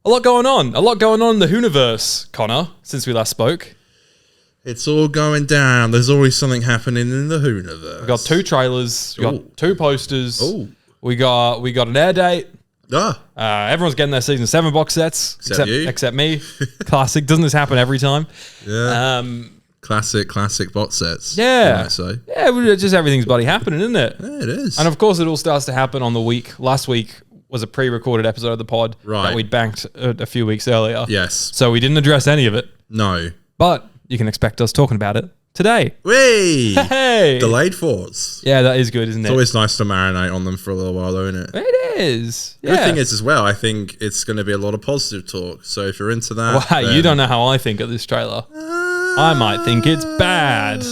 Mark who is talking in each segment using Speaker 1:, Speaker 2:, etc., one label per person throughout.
Speaker 1: A lot going on. A lot going on in the Hooniverse, Connor, since we last spoke.
Speaker 2: It's all going down. There's always something happening in the Hooniverse.
Speaker 1: We got 2 trailers. We got 2 posters.
Speaker 2: Ooh.
Speaker 1: We got an air date. Everyone's getting their season 7 box sets. Except me. Classic. Doesn't this happen every time?
Speaker 2: Yeah. Classic box sets.
Speaker 1: Yeah.
Speaker 2: So.
Speaker 1: Yeah, just everything's bloody happening, isn't it?
Speaker 2: Yeah, it is.
Speaker 1: And of course, it all starts to happen on the week. Last week was a pre-recorded episode of the pod that we'd banked a few weeks earlier.
Speaker 2: Yes.
Speaker 1: So we didn't address any of it.
Speaker 2: No.
Speaker 1: But you can expect us talking about it today.
Speaker 2: Whee!
Speaker 1: Hey!
Speaker 2: Delayed thoughts.
Speaker 1: Yeah, that is good, isn't it?
Speaker 2: It's always nice to marinate on them for a little while, though, isn't it?
Speaker 1: It is. Yeah.
Speaker 2: The thing is, as well, I think it's going to be a lot of positive talk. So if you're into that...
Speaker 1: Wow, you don't know how I think of this trailer. I might think it's bad.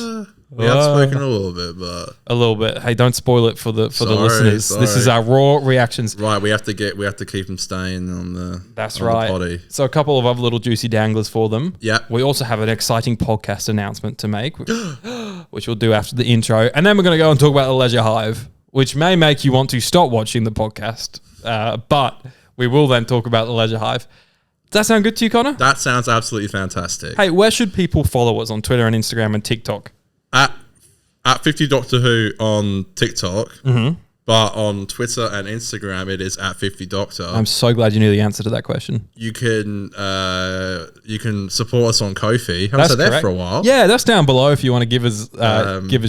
Speaker 2: We have spoken a little bit, but...
Speaker 1: A little bit. Hey, don't spoil it for the listeners.
Speaker 2: Sorry.
Speaker 1: This is our raw reactions.
Speaker 2: Right, we have to keep them staying on the
Speaker 1: That's
Speaker 2: on
Speaker 1: right.
Speaker 2: The potty.
Speaker 1: So a couple of other little juicy danglers for them.
Speaker 2: Yeah.
Speaker 1: We also have an exciting podcast announcement to make, which we'll do after the intro. And then we're going to go and talk about the Leisure Hive, which may make you want to stop watching the podcast. But we will then talk about the Leisure Hive. Does that sound good to you, Connor?
Speaker 2: That sounds absolutely fantastic.
Speaker 1: Hey, where should people follow us on Twitter and Instagram and TikTok?
Speaker 2: At 50 Doctor Who on TikTok,
Speaker 1: Mm-hmm.
Speaker 2: but on Twitter and Instagram it is at 50 Doctor.
Speaker 1: I'm so glad you knew the answer to that question.
Speaker 2: You can support us on Ko-fi. Haven't said that for a while.
Speaker 1: Yeah, that's down below if you want to give us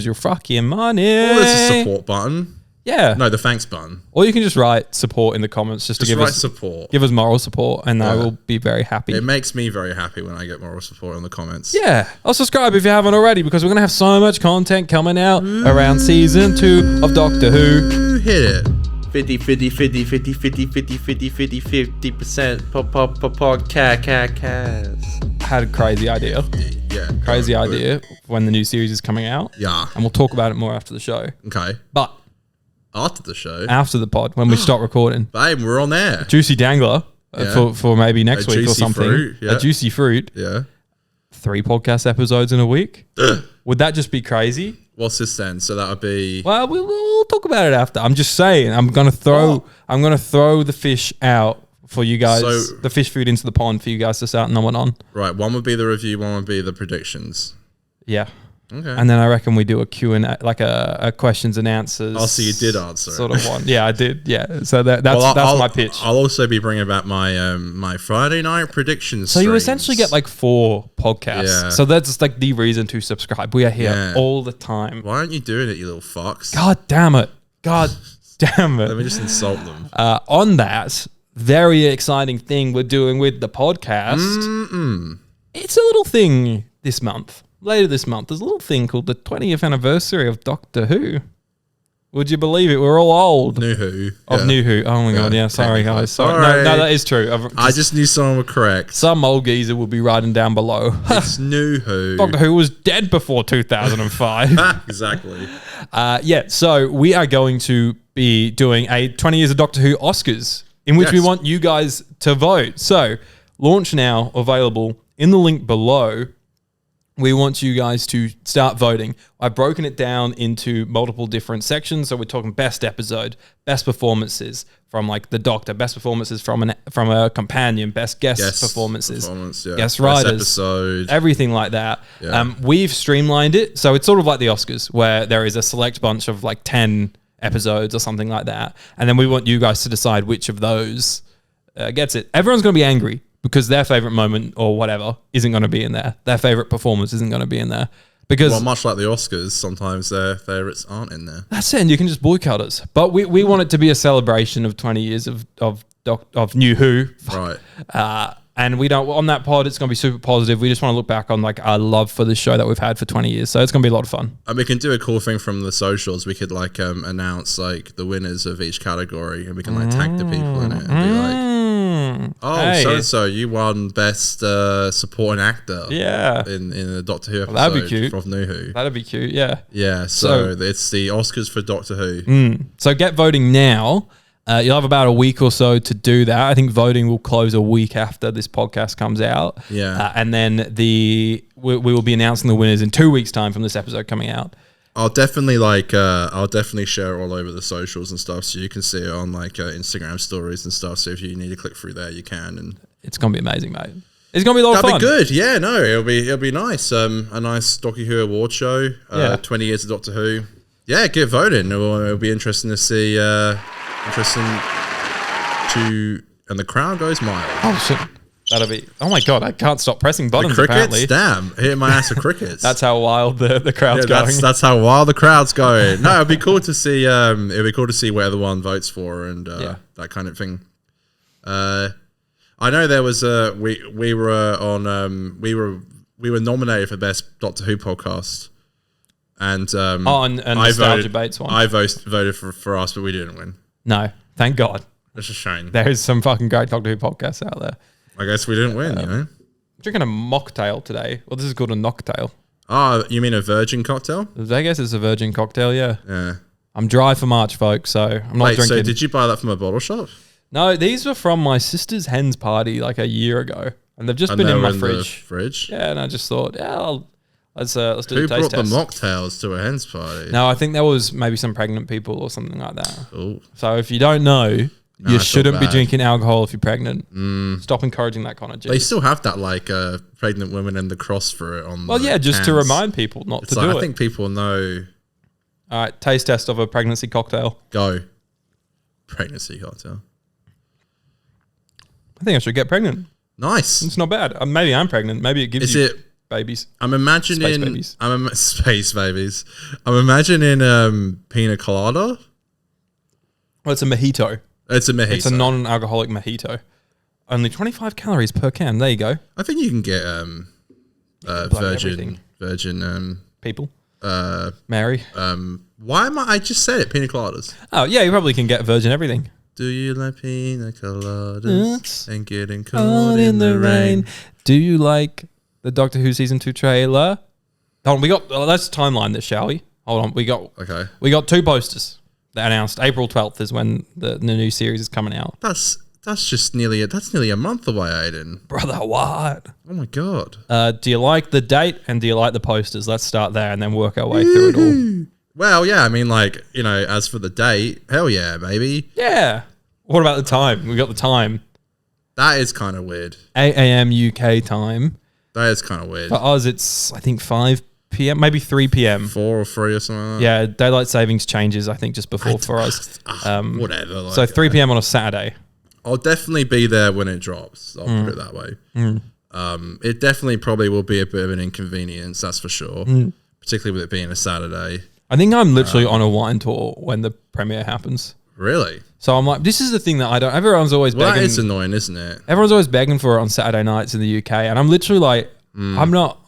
Speaker 1: your fucking money.
Speaker 2: Or there's a support button.
Speaker 1: Yeah.
Speaker 2: No, the thanks button.
Speaker 1: Or you can just write support in the comments just to give us
Speaker 2: support.
Speaker 1: Give us moral support, and I will be very happy.
Speaker 2: It makes me very happy when I get moral support in the comments.
Speaker 1: Yeah. I'll subscribe if you haven't already, because we're going to have so much content coming out around season 2 of Doctor Who.
Speaker 2: Hit it.
Speaker 3: 50 podcast.
Speaker 1: Had a crazy idea.
Speaker 2: Yeah.
Speaker 1: Crazy idea when the new series is coming out.
Speaker 2: Yeah.
Speaker 1: And we'll talk about it more after the show.
Speaker 2: Okay.
Speaker 1: But
Speaker 2: after the show.
Speaker 1: After the pod, when we start recording.
Speaker 2: Babe, we're on there.
Speaker 1: Juicy dangler for maybe next week or something.
Speaker 2: Fruit, yeah.
Speaker 1: A juicy fruit.
Speaker 2: Yeah.
Speaker 1: 3 podcast episodes in a week. Would that just be crazy?
Speaker 2: What's this then? So that would be...
Speaker 1: Well, we'll talk about it after. I'm just saying, I'm gonna throw the fish out for you guys, the fish food into the pond for you guys to start numbing on.
Speaker 2: Right, one would be the review, one would be the predictions.
Speaker 1: Yeah.
Speaker 2: Okay.
Speaker 1: And then I reckon we do a Q&A, like a questions and answers.
Speaker 2: Oh, so you did answer
Speaker 1: sort of one. Yeah, I did. Yeah. So that's my pitch.
Speaker 2: I'll also be bringing back my my Friday night predictions.
Speaker 1: So you essentially get like 4 podcasts. Yeah. So that's like the reason to subscribe. We are here all the time.
Speaker 2: Why aren't you doing it, you little fox?
Speaker 1: God damn it. God damn it.
Speaker 2: Let me just insult them.
Speaker 1: On that very exciting thing we're doing with the podcast, it's a little thing this month. Later this month, there's a little thing called the 20th anniversary of Doctor Who. Would you believe it? We're all old.
Speaker 2: New Who.
Speaker 1: New Who. Oh my God. Yeah. Sorry, guys. Sorry. No, that is true.
Speaker 2: I just knew someone would correct.
Speaker 1: Some old geezer will be writing down below.
Speaker 2: It's New Who.
Speaker 1: Doctor Who was dead before 2005.
Speaker 2: Exactly.
Speaker 1: So we are going to be doing a 20 Years of Doctor Who Oscars, in which we want you guys to vote. So launch now, available in the link below. We want you guys to start voting. I've broken it down into multiple different sections. So we're talking best episode, best performances from like the Doctor, best performances from a companion, best guest performances, guest writers,
Speaker 2: episode,
Speaker 1: everything like that. Yeah. We've streamlined it. So it's sort of like the Oscars, where there is a select bunch of like 10 episodes or something like that. And then we want you guys to decide which of those gets it. Everyone's going to be angry, because their favorite moment or whatever isn't going to be in there. Their favorite performance isn't going to be in there. Because
Speaker 2: much like the Oscars, sometimes their favorites aren't in there.
Speaker 1: That's it, and you can just boycott us. But we want it to be a celebration of 20 years of New Who.
Speaker 2: Right.
Speaker 1: And we don't, on that pod, it's going to be super positive. We just want to look back on like our love for this show that we've had for 20 years. So it's going to be a lot of fun.
Speaker 2: And we can do a cool thing from the socials. We could like announce like the winners of each category, and we can like tag the people in it and be like, oh, so-and-so, you won best supporting actor in the Doctor Who episode.
Speaker 1: Well, that'd be cute.
Speaker 2: From New Who.
Speaker 1: That'd be cute, yeah.
Speaker 2: Yeah, so it's the Oscars for Doctor Who.
Speaker 1: So get voting now. You'll have about a week or so to do that. I think voting will close a week after this podcast comes out.
Speaker 2: Yeah.
Speaker 1: And then we will be announcing the winners in 2 weeks' time from this episode coming out.
Speaker 2: I'll definitely share it all over the socials and stuff, so you can see it on like Instagram stories and stuff. So if you need to click through there, you can. And
Speaker 1: It's gonna be amazing, mate. It's gonna be a lot of fun.
Speaker 2: That'll be good. Yeah, no, it'll be nice. A nice Doctor Who award show. 20 years of Doctor Who. Yeah, get voting. It'll be interesting to see. And the crowd goes mild.
Speaker 1: Oh shit. That'll be. Oh my god! I can't stop pressing buttons.
Speaker 2: The crickets,
Speaker 1: apparently.
Speaker 2: damn, hitting my ass with crickets.
Speaker 1: That's how wild the crowd's going.
Speaker 2: That's how wild the crowd's going. No, it'd be cool to see. It'd be cool to see where the one votes for and that kind of thing. I know there was we were nominated for best Doctor Who podcast, and
Speaker 1: and Nostalgia Bates one.
Speaker 2: I voted for us, but we didn't win.
Speaker 1: No, thank God.
Speaker 2: It's a shame.
Speaker 1: There is some fucking great Doctor Who podcasts out there.
Speaker 2: I guess we didn't win,
Speaker 1: I'm drinking a mocktail today. Well, this is called a knocktail.
Speaker 2: Oh, you mean a virgin cocktail?
Speaker 1: I guess it's a virgin cocktail, yeah.
Speaker 2: Yeah.
Speaker 1: I'm dry for March, folks, so I'm not drinking.
Speaker 2: So did you buy that from a bottle shop?
Speaker 1: No, these were from my sister's hen's party like a year ago, and they've just been in my fridge. Yeah, and I just thought, let's do a taste test.
Speaker 2: Who brought the mocktails to a hen's party?
Speaker 1: No, I think there was maybe some pregnant people or something like that.
Speaker 2: Ooh.
Speaker 1: So if you don't know, you shouldn't be drinking alcohol if you're pregnant. Stop encouraging that kind of shit.
Speaker 2: They still have that pregnant women and the cross for it on.
Speaker 1: Well, yeah, just to remind people not to do it.
Speaker 2: I think people know.
Speaker 1: All right, taste test of a pregnancy cocktail.
Speaker 2: Go. Pregnancy cocktail.
Speaker 1: I think I should get pregnant.
Speaker 2: Nice.
Speaker 1: It's not bad. Maybe I'm pregnant. Maybe it gives you babies.
Speaker 2: I'm imagining
Speaker 1: space babies.
Speaker 2: Space babies. I'm imagining pina colada.
Speaker 1: Well, it's a mojito.
Speaker 2: It's a mojito.
Speaker 1: It's a non-alcoholic mojito. Only 25 calories per can. There you go.
Speaker 2: I think you can get virgin
Speaker 1: people. Mary.
Speaker 2: Why am I just said it? Pina coladas.
Speaker 1: Oh yeah, you probably can get virgin everything.
Speaker 2: Do you like pina coladas and getting
Speaker 1: caught in the rain? Do you like the Doctor Who season 2 trailer? Hold on, let's timeline this, shall we? Hold on, we got 2 posters that announced April 12th is when the new series is coming out.
Speaker 2: That's just nearly a month away, Aiden.
Speaker 1: Brother, what?
Speaker 2: Oh my god.
Speaker 1: Do you like the date and do you like the posters? Let's start there and then work our way through it all.
Speaker 2: Well, yeah, I mean, as for the date, hell yeah, baby.
Speaker 1: Yeah. What about the time? We got the time.
Speaker 2: That is kind of weird.
Speaker 1: 8 a.m. UK time.
Speaker 2: That is kind of weird.
Speaker 1: For us, it's, I think, 5 p.m., maybe 3 p.m.
Speaker 2: 4 or 3 or something like that.
Speaker 1: Yeah, daylight savings changes, I think, just before for us.
Speaker 2: Whatever.
Speaker 1: So 3 p.m. on a Saturday.
Speaker 2: I'll definitely be there when it drops. I'll put it that way. It definitely probably will be a bit of an inconvenience, that's for sure. Particularly with it being a Saturday.
Speaker 1: I think I'm literally on a wine tour when the premiere happens.
Speaker 2: Really?
Speaker 1: So I'm like, this is the thing that I don't. Everyone's always begging.
Speaker 2: That is annoying, isn't it?
Speaker 1: Everyone's always begging for it on Saturday nights in the UK, and I'm literally like, I'm not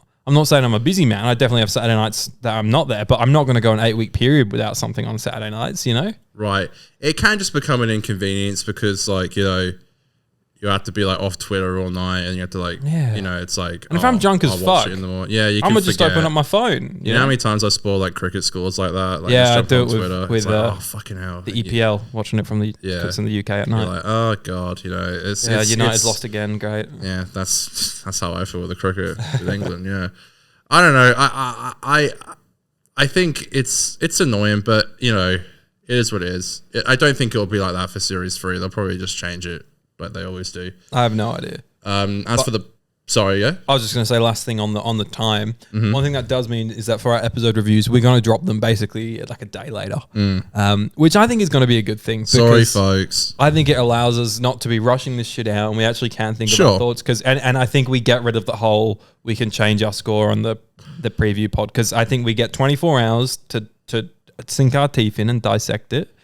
Speaker 1: saying I'm a busy man. I definitely have Saturday nights that I'm not there, but I'm not going to go an 8-week period without something on Saturday nights. You know?
Speaker 2: Right. It can just become an inconvenience because, you have to be off Twitter all night, and you have to it's like.
Speaker 1: And if I'm drunk as fuck,
Speaker 2: you can.
Speaker 1: I'm gonna just open up my phone.
Speaker 2: You know how many times I spoil cricket scores like that?
Speaker 1: I do it with
Speaker 2: fucking hell.
Speaker 1: The EPL, watching it from the kids in the UK at night.
Speaker 2: You're like, oh god, it's
Speaker 1: United's lost again. Great.
Speaker 2: Yeah, that's how I feel with the cricket with England. Yeah, I don't know. I think it's annoying, but it is what it is. I don't think it'll be like that for Series 3. They'll probably just change it. But they always do.
Speaker 1: I have no idea.
Speaker 2: Sorry, yeah?
Speaker 1: I was just going to say last thing on the time. One thing that does mean is that for our episode reviews, we're going to drop them basically like a day later, which I think is going to be a good thing.
Speaker 2: Sorry, folks.
Speaker 1: I think it allows us not to be rushing this shit out and we actually can think of our thoughts. And I think we get rid of the whole, we can change our score on the preview pod because I think we get 24 hours to sink our teeth in and dissect it.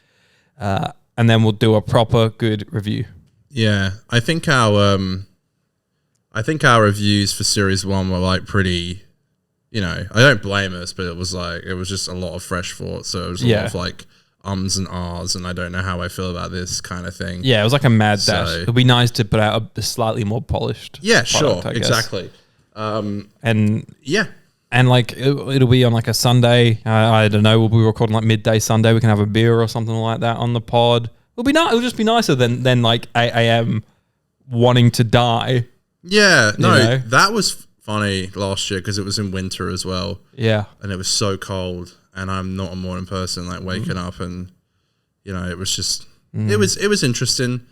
Speaker 1: And then we'll do a proper good review.
Speaker 2: Yeah, I think our reviews for Series 1 were pretty, I don't blame us, but it was just a lot of fresh thoughts. So it was a lot of ums and ahs, and I don't know how I feel about this kind of thing.
Speaker 1: Yeah, it was like a mad dash. It'd be nice to put out a slightly more polished.
Speaker 2: Yeah,
Speaker 1: product,
Speaker 2: sure, exactly.
Speaker 1: And
Speaker 2: yeah.
Speaker 1: And it'll be on a Sunday. I don't know. We'll be recording midday Sunday. We can have a beer or something like that on the pod. It'll just be nicer than 8 a.m. wanting to die.
Speaker 2: Yeah, no, that was funny last year because it was in winter as well.
Speaker 1: Yeah,
Speaker 2: and it was so cold, and I'm not a morning person. Waking up and it was just it was interesting.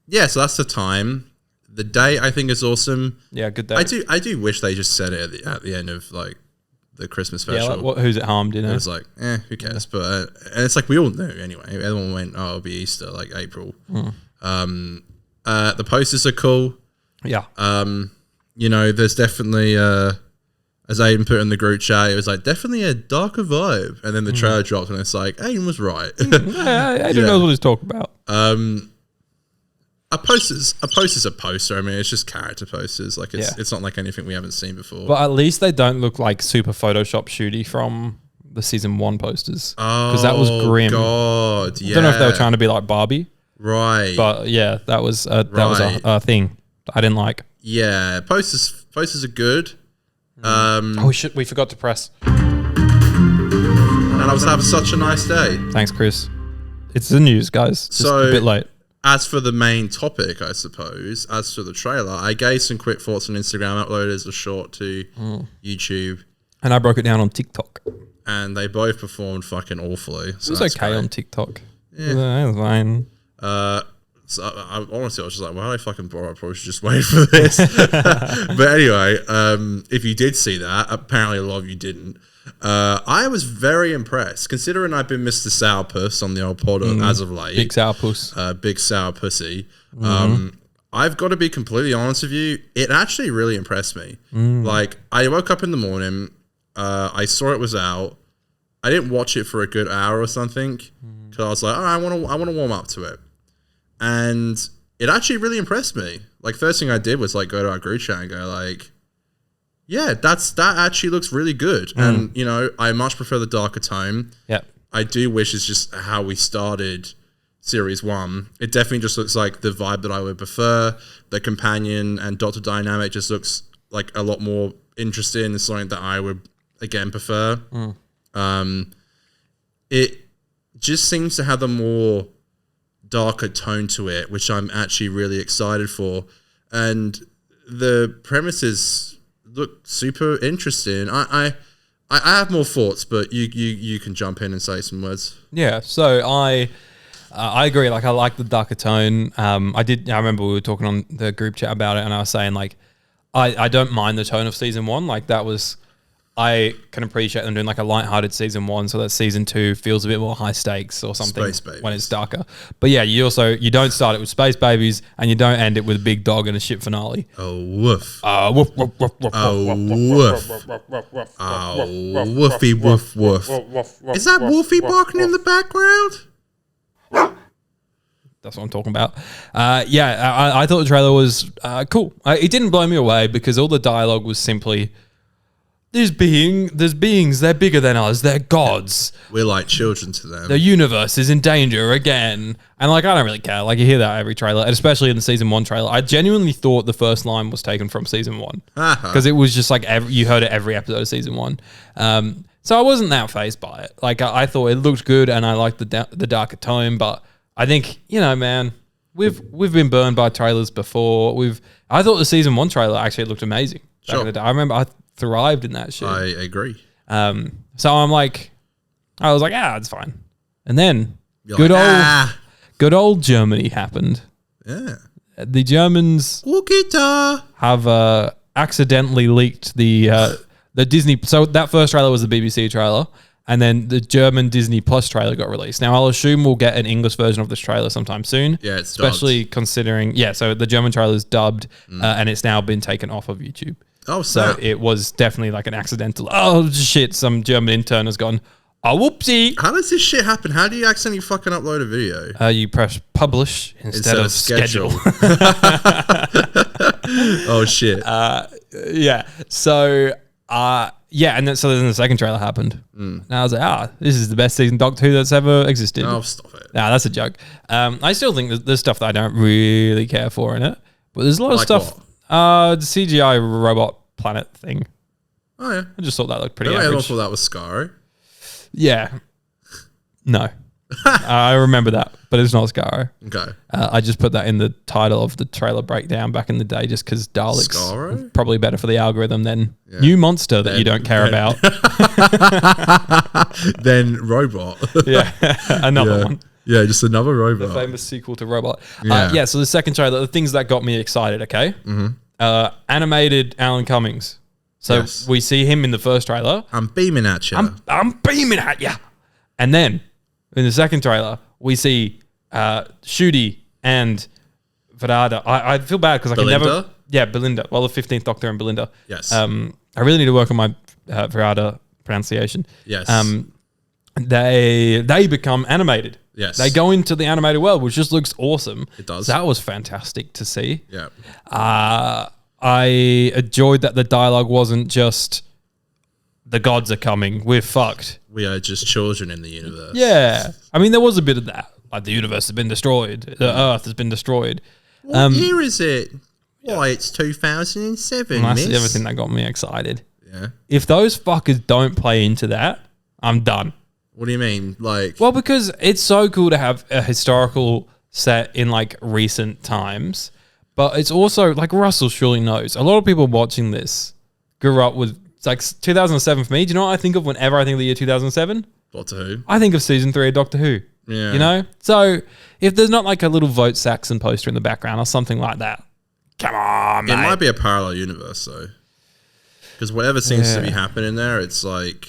Speaker 2: yeah, so that's the time. The date I think is awesome.
Speaker 1: Yeah, good day.
Speaker 2: I do wish they just said it at the end of like the Christmas special.
Speaker 1: Yeah, like, who's it harmed, you know?
Speaker 2: It was like, who cares? But and it's like we all knew anyway. Everyone went, oh, it'll be Easter, like April. The posters are cool.
Speaker 1: Yeah.
Speaker 2: You know, there's definitely as Aiden put in the group chat, it was like definitely a darker vibe. And then the trailer dropped and it's like, Aiden was right.
Speaker 1: Aiden knows what he's talking about.
Speaker 2: A poster's a poster. I mean, it's just character posters. Like it's not like anything we haven't seen before.
Speaker 1: But at least they don't look like super Photoshop shooty from the season 1 posters. Because that was grim.
Speaker 2: God, yeah.
Speaker 1: I don't know if they were trying to be like Barbie.
Speaker 2: Right.
Speaker 1: But yeah, that was a thing I didn't like.
Speaker 2: Yeah, posters are good.
Speaker 1: We forgot to press.
Speaker 2: And I was having such a nice day.
Speaker 1: Thanks, Chris. It's the news, guys. Just a bit late.
Speaker 2: As for the main topic, I suppose, as for the trailer, I gave some quick thoughts on Instagram, uploaded as a short to YouTube.
Speaker 1: And I broke it down on TikTok.
Speaker 2: And they both performed fucking awfully. So
Speaker 1: it was okay on TikTok.
Speaker 2: Yeah.
Speaker 1: It was fine.
Speaker 2: So I honestly, I was just like, why did I fucking borrow? I probably should just wait for this. But anyway, if you did see that, apparently a lot of you didn't. I was very impressed, considering I've been Mr. Sourpuss on the old pod as of late.
Speaker 1: Big Sourpuss.
Speaker 2: Big Sour Pussy. I've got to be completely honest with you. It actually really impressed me. Like, I woke up in the morning. I saw it was out. I didn't watch it for a good hour or something because I was like, I want to warm up to it. And it actually really impressed me. Like, first thing I did was like go to our group chat and go like, yeah, that actually looks really good. And, you know, I much prefer the darker tone.
Speaker 1: Yeah.
Speaker 2: I do wish it's just how we started Series 1. It definitely just looks like the vibe that I would prefer. The companion and Doctor dynamic just looks like a lot more interesting and something that I would, again, prefer. It just seems to have a more darker tone to it, which I'm actually really excited for. And the premises look super interesting. I have more thoughts, but you can jump in and say some words.
Speaker 1: Yeah, so I agree. Like, I like the darker tone. I remember we were talking on the group chat about it, and I was saying like, I don't mind the tone of season 1. Like, that was, I can appreciate them doing like a lighthearted season 1, so that season 2 feels a bit more high stakes or something when it's darker. But yeah, you don't start it with space babies and you don't end it with a big dog and a ship finale.
Speaker 2: Oh woof!
Speaker 1: Woof woof woof woof.
Speaker 2: Oh woof! Oh woofy woof woof! Is that Wolfie barking in the background?
Speaker 1: That's what I'm talking about. I thought the trailer was cool. It didn't blow me away because all the dialogue was simply, there's beings, they're bigger than us, they're gods.
Speaker 2: We're like children to them.
Speaker 1: The universe is in danger again. And like, I don't really care. Like, you hear that every trailer, and especially in the season 1 trailer. I genuinely thought the first line was taken from season 1 because it was just like you heard it every episode of season 1. So I wasn't that fazed by it. Like, I thought it looked good and I liked the darker tone, but I think, you know, man, we've been burned by trailers before. I thought the season 1 trailer actually looked amazing back in the day. I remember I thrived in that shit.
Speaker 2: I agree.
Speaker 1: So I was like, it's fine. And then good old Germany happened.
Speaker 2: Yeah.
Speaker 1: The Germans have accidentally leaked the Disney. So that first trailer was the BBC trailer, and then the German Disney Plus trailer got released. Now I'll assume we'll get an English version of this trailer sometime soon.
Speaker 2: Yeah, it's
Speaker 1: especially considering so the German trailer is dubbed and it's now been taken off of YouTube.
Speaker 2: Oh, so
Speaker 1: it was definitely like an accidental. Oh shit! Some German intern has gone. Oh, whoopsie!
Speaker 2: How does this shit happen? How do you accidentally fucking upload a video?
Speaker 1: You press publish instead of schedule.
Speaker 2: Oh shit!
Speaker 1: Yeah. So and then the second trailer happened. And I was like, this is the best season Doctor Who that's ever existed.
Speaker 2: Oh, stop it!
Speaker 1: Nah, that's a joke. I still think that there's stuff that I don't really care for in it, but there's a lot of stuff.
Speaker 2: What?
Speaker 1: The CGI robot planet thing.
Speaker 2: Oh yeah,
Speaker 1: I just thought that looked pretty
Speaker 2: average.
Speaker 1: average.
Speaker 2: I thought that was Scaro.
Speaker 1: Yeah. No. I remember that, but it's not Scaro.
Speaker 2: Okay.
Speaker 1: I just put that in the title of the trailer breakdown back in the day just because Daleks
Speaker 2: Scaro?
Speaker 1: probably better for the algorithm than New Monster that you don't care about.
Speaker 2: Then Robot.
Speaker 1: Yeah. Another one.
Speaker 2: Yeah, just another
Speaker 1: The
Speaker 2: robot.
Speaker 1: famous sequel to Robot.
Speaker 2: Yeah.
Speaker 1: So the second trailer, the things that got me excited, okay? Animated Alan Cummings. So
Speaker 2: Yes.
Speaker 1: we see him in the first trailer.
Speaker 2: I'm beaming at you.
Speaker 1: I'm beaming at ya. And then in the second trailer, we see Shooty and Verada. I feel bad because I can never...
Speaker 2: Belinda?
Speaker 1: Yeah, Belinda. Well, the 15th Doctor and Belinda.
Speaker 2: Yes.
Speaker 1: I really need to work on my Verada pronunciation.
Speaker 2: Yes.
Speaker 1: They become animated.
Speaker 2: Yes.
Speaker 1: They go into the animated world, which just looks awesome.
Speaker 2: It does.
Speaker 1: That was fantastic to see.
Speaker 2: Yeah.
Speaker 1: I enjoyed that the dialogue wasn't just the gods are coming, we're fucked.
Speaker 2: We are just children in the universe.
Speaker 1: Yeah. I mean, there was a bit of that. Like the universe has been destroyed. The earth has been destroyed.
Speaker 2: What year is it? Why, it's 2007,
Speaker 1: And that's
Speaker 2: miss.
Speaker 1: everything that got me excited.
Speaker 2: Yeah.
Speaker 1: If those fuckers don't play into that, I'm done.
Speaker 2: What do you mean? Like,
Speaker 1: Well, because it's so cool to have a historical set in like recent times, but it's also like Russell surely knows. A lot of people watching this grew up with, it's like 2007 for me. Do you know what I think of whenever I think of the year 2007?
Speaker 2: Doctor Who?
Speaker 1: I think of season 3 of Doctor Who.
Speaker 2: Yeah.
Speaker 1: You know? So if there's not like a little Vote Saxon poster in the background or something like that, come on, mate.
Speaker 2: It might be a parallel universe, though. Because whatever seems to be happening there, it's like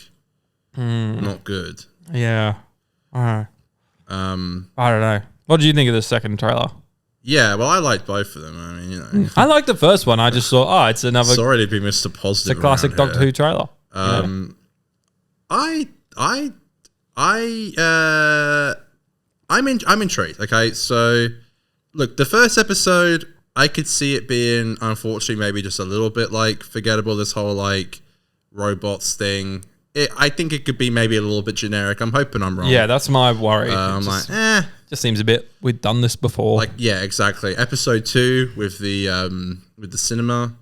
Speaker 2: not good.
Speaker 1: Yeah. I don't know. What did you think of the second trailer?
Speaker 2: Yeah, well, I liked both of them. I mean, you know.
Speaker 1: I liked the first one. I just thought, it's another...
Speaker 2: Sorry to be Mr.
Speaker 1: It's
Speaker 2: Positive.
Speaker 1: a classic
Speaker 2: around
Speaker 1: Doctor
Speaker 2: here.
Speaker 1: Who trailer.
Speaker 2: I'm intrigued. Okay, so look, the first episode, I could see it being, unfortunately, maybe just a little bit like forgettable. This whole like robots thing. I think it could be maybe a little bit generic. I'm hoping I'm wrong.
Speaker 1: Yeah, that's my worry.
Speaker 2: I'm
Speaker 1: just,
Speaker 2: like,
Speaker 1: just seems a bit. We've done this before.
Speaker 2: like yeah, exactly. Episode 2 with the cinema,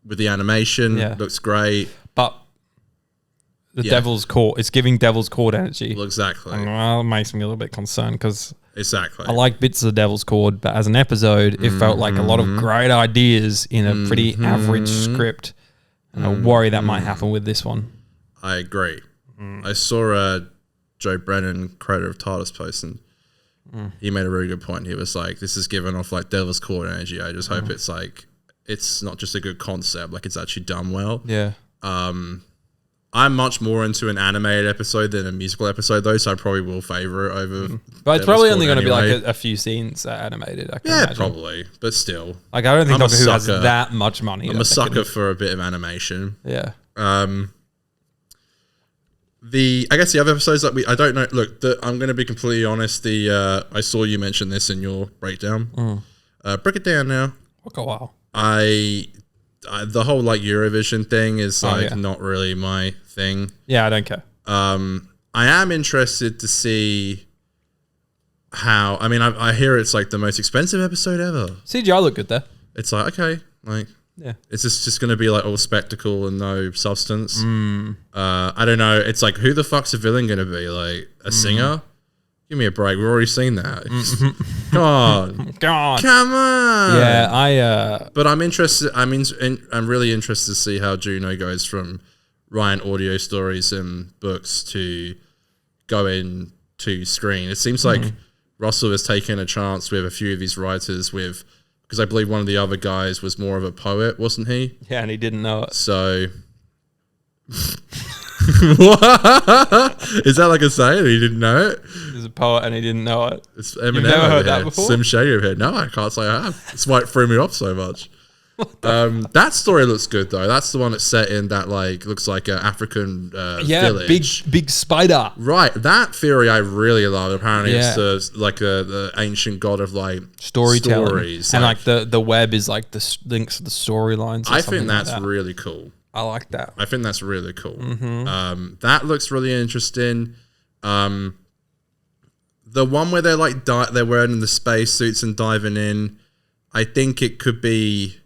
Speaker 2: with the animation, looks great.
Speaker 1: But the Devil's Court, it's giving Devil's Court energy.
Speaker 2: Well, exactly.
Speaker 1: Well, it makes me a little bit concerned because
Speaker 2: Exactly.
Speaker 1: I like bits of the Devil's Court, but as an episode, it felt like a lot of great ideas in a pretty average script. And I worry that might happen with this one.
Speaker 2: I agree. I saw Joe Brennan, creator of TARDIS Post, and he made a really good point. He was like, this is giving off like Devil's Court energy. I just hope it's like, it's not just a good concept, like it's actually done well.
Speaker 1: Yeah.
Speaker 2: I'm much more into an animated episode than a musical episode, though, so I probably will favor it over.
Speaker 1: But it's probably only going to be like a few scenes animated. I can imagine.
Speaker 2: Probably, but still.
Speaker 1: Like, I don't think
Speaker 2: I'm a
Speaker 1: Doctor Who has
Speaker 2: sucker.
Speaker 1: that much money.
Speaker 2: I'm a sucker for a bit of animation.
Speaker 1: Yeah.
Speaker 2: I guess the other episodes that I don't know. Look, I'm going to be completely honest. I saw you mention this in your breakdown. Break it down now.
Speaker 1: Took a while.
Speaker 2: The whole like Eurovision thing is not really my thing.
Speaker 1: Yeah, I don't care.
Speaker 2: I am interested to see how. I mean, I hear it's like the most expensive episode ever.
Speaker 1: CGI looked good there.
Speaker 2: It's like okay, like
Speaker 1: Yeah.
Speaker 2: is this just going to be like all spectacle and no substance? I don't know. It's like who the fuck's the villain going to be? Like a singer? Give me a break. We've already seen that. Come on.
Speaker 1: God.
Speaker 2: Come on. Yeah, but I'm interested. I'm really interested to see how Juno goes from writing audio stories and books to going to screen. It seems like Russell has taken a chance with a few of these writers because I believe one of the other guys was more of a poet, wasn't he?
Speaker 1: Yeah, and he didn't know it.
Speaker 2: So what? Is that like a saying? He didn't know it?
Speaker 1: He's a poet and he didn't know it.
Speaker 2: It's Eminem.
Speaker 1: You've never
Speaker 2: over
Speaker 1: heard
Speaker 2: here.
Speaker 1: that before?
Speaker 2: Slim Shady over here. No, I can't say I have. That's why it threw me off so much. That story looks good though. That's the one that's set in that like looks like an African village.
Speaker 1: big spider.
Speaker 2: Right, that theory I really love. Apparently, it's the ancient god of like
Speaker 1: Storytelling.
Speaker 2: stories,
Speaker 1: And like the web is like the links to the storylines.
Speaker 2: I think that's really cool.
Speaker 1: I like that.
Speaker 2: I think that's really cool. That looks really interesting. The one where they're like they're wearing the space suits and diving in. I think it could be.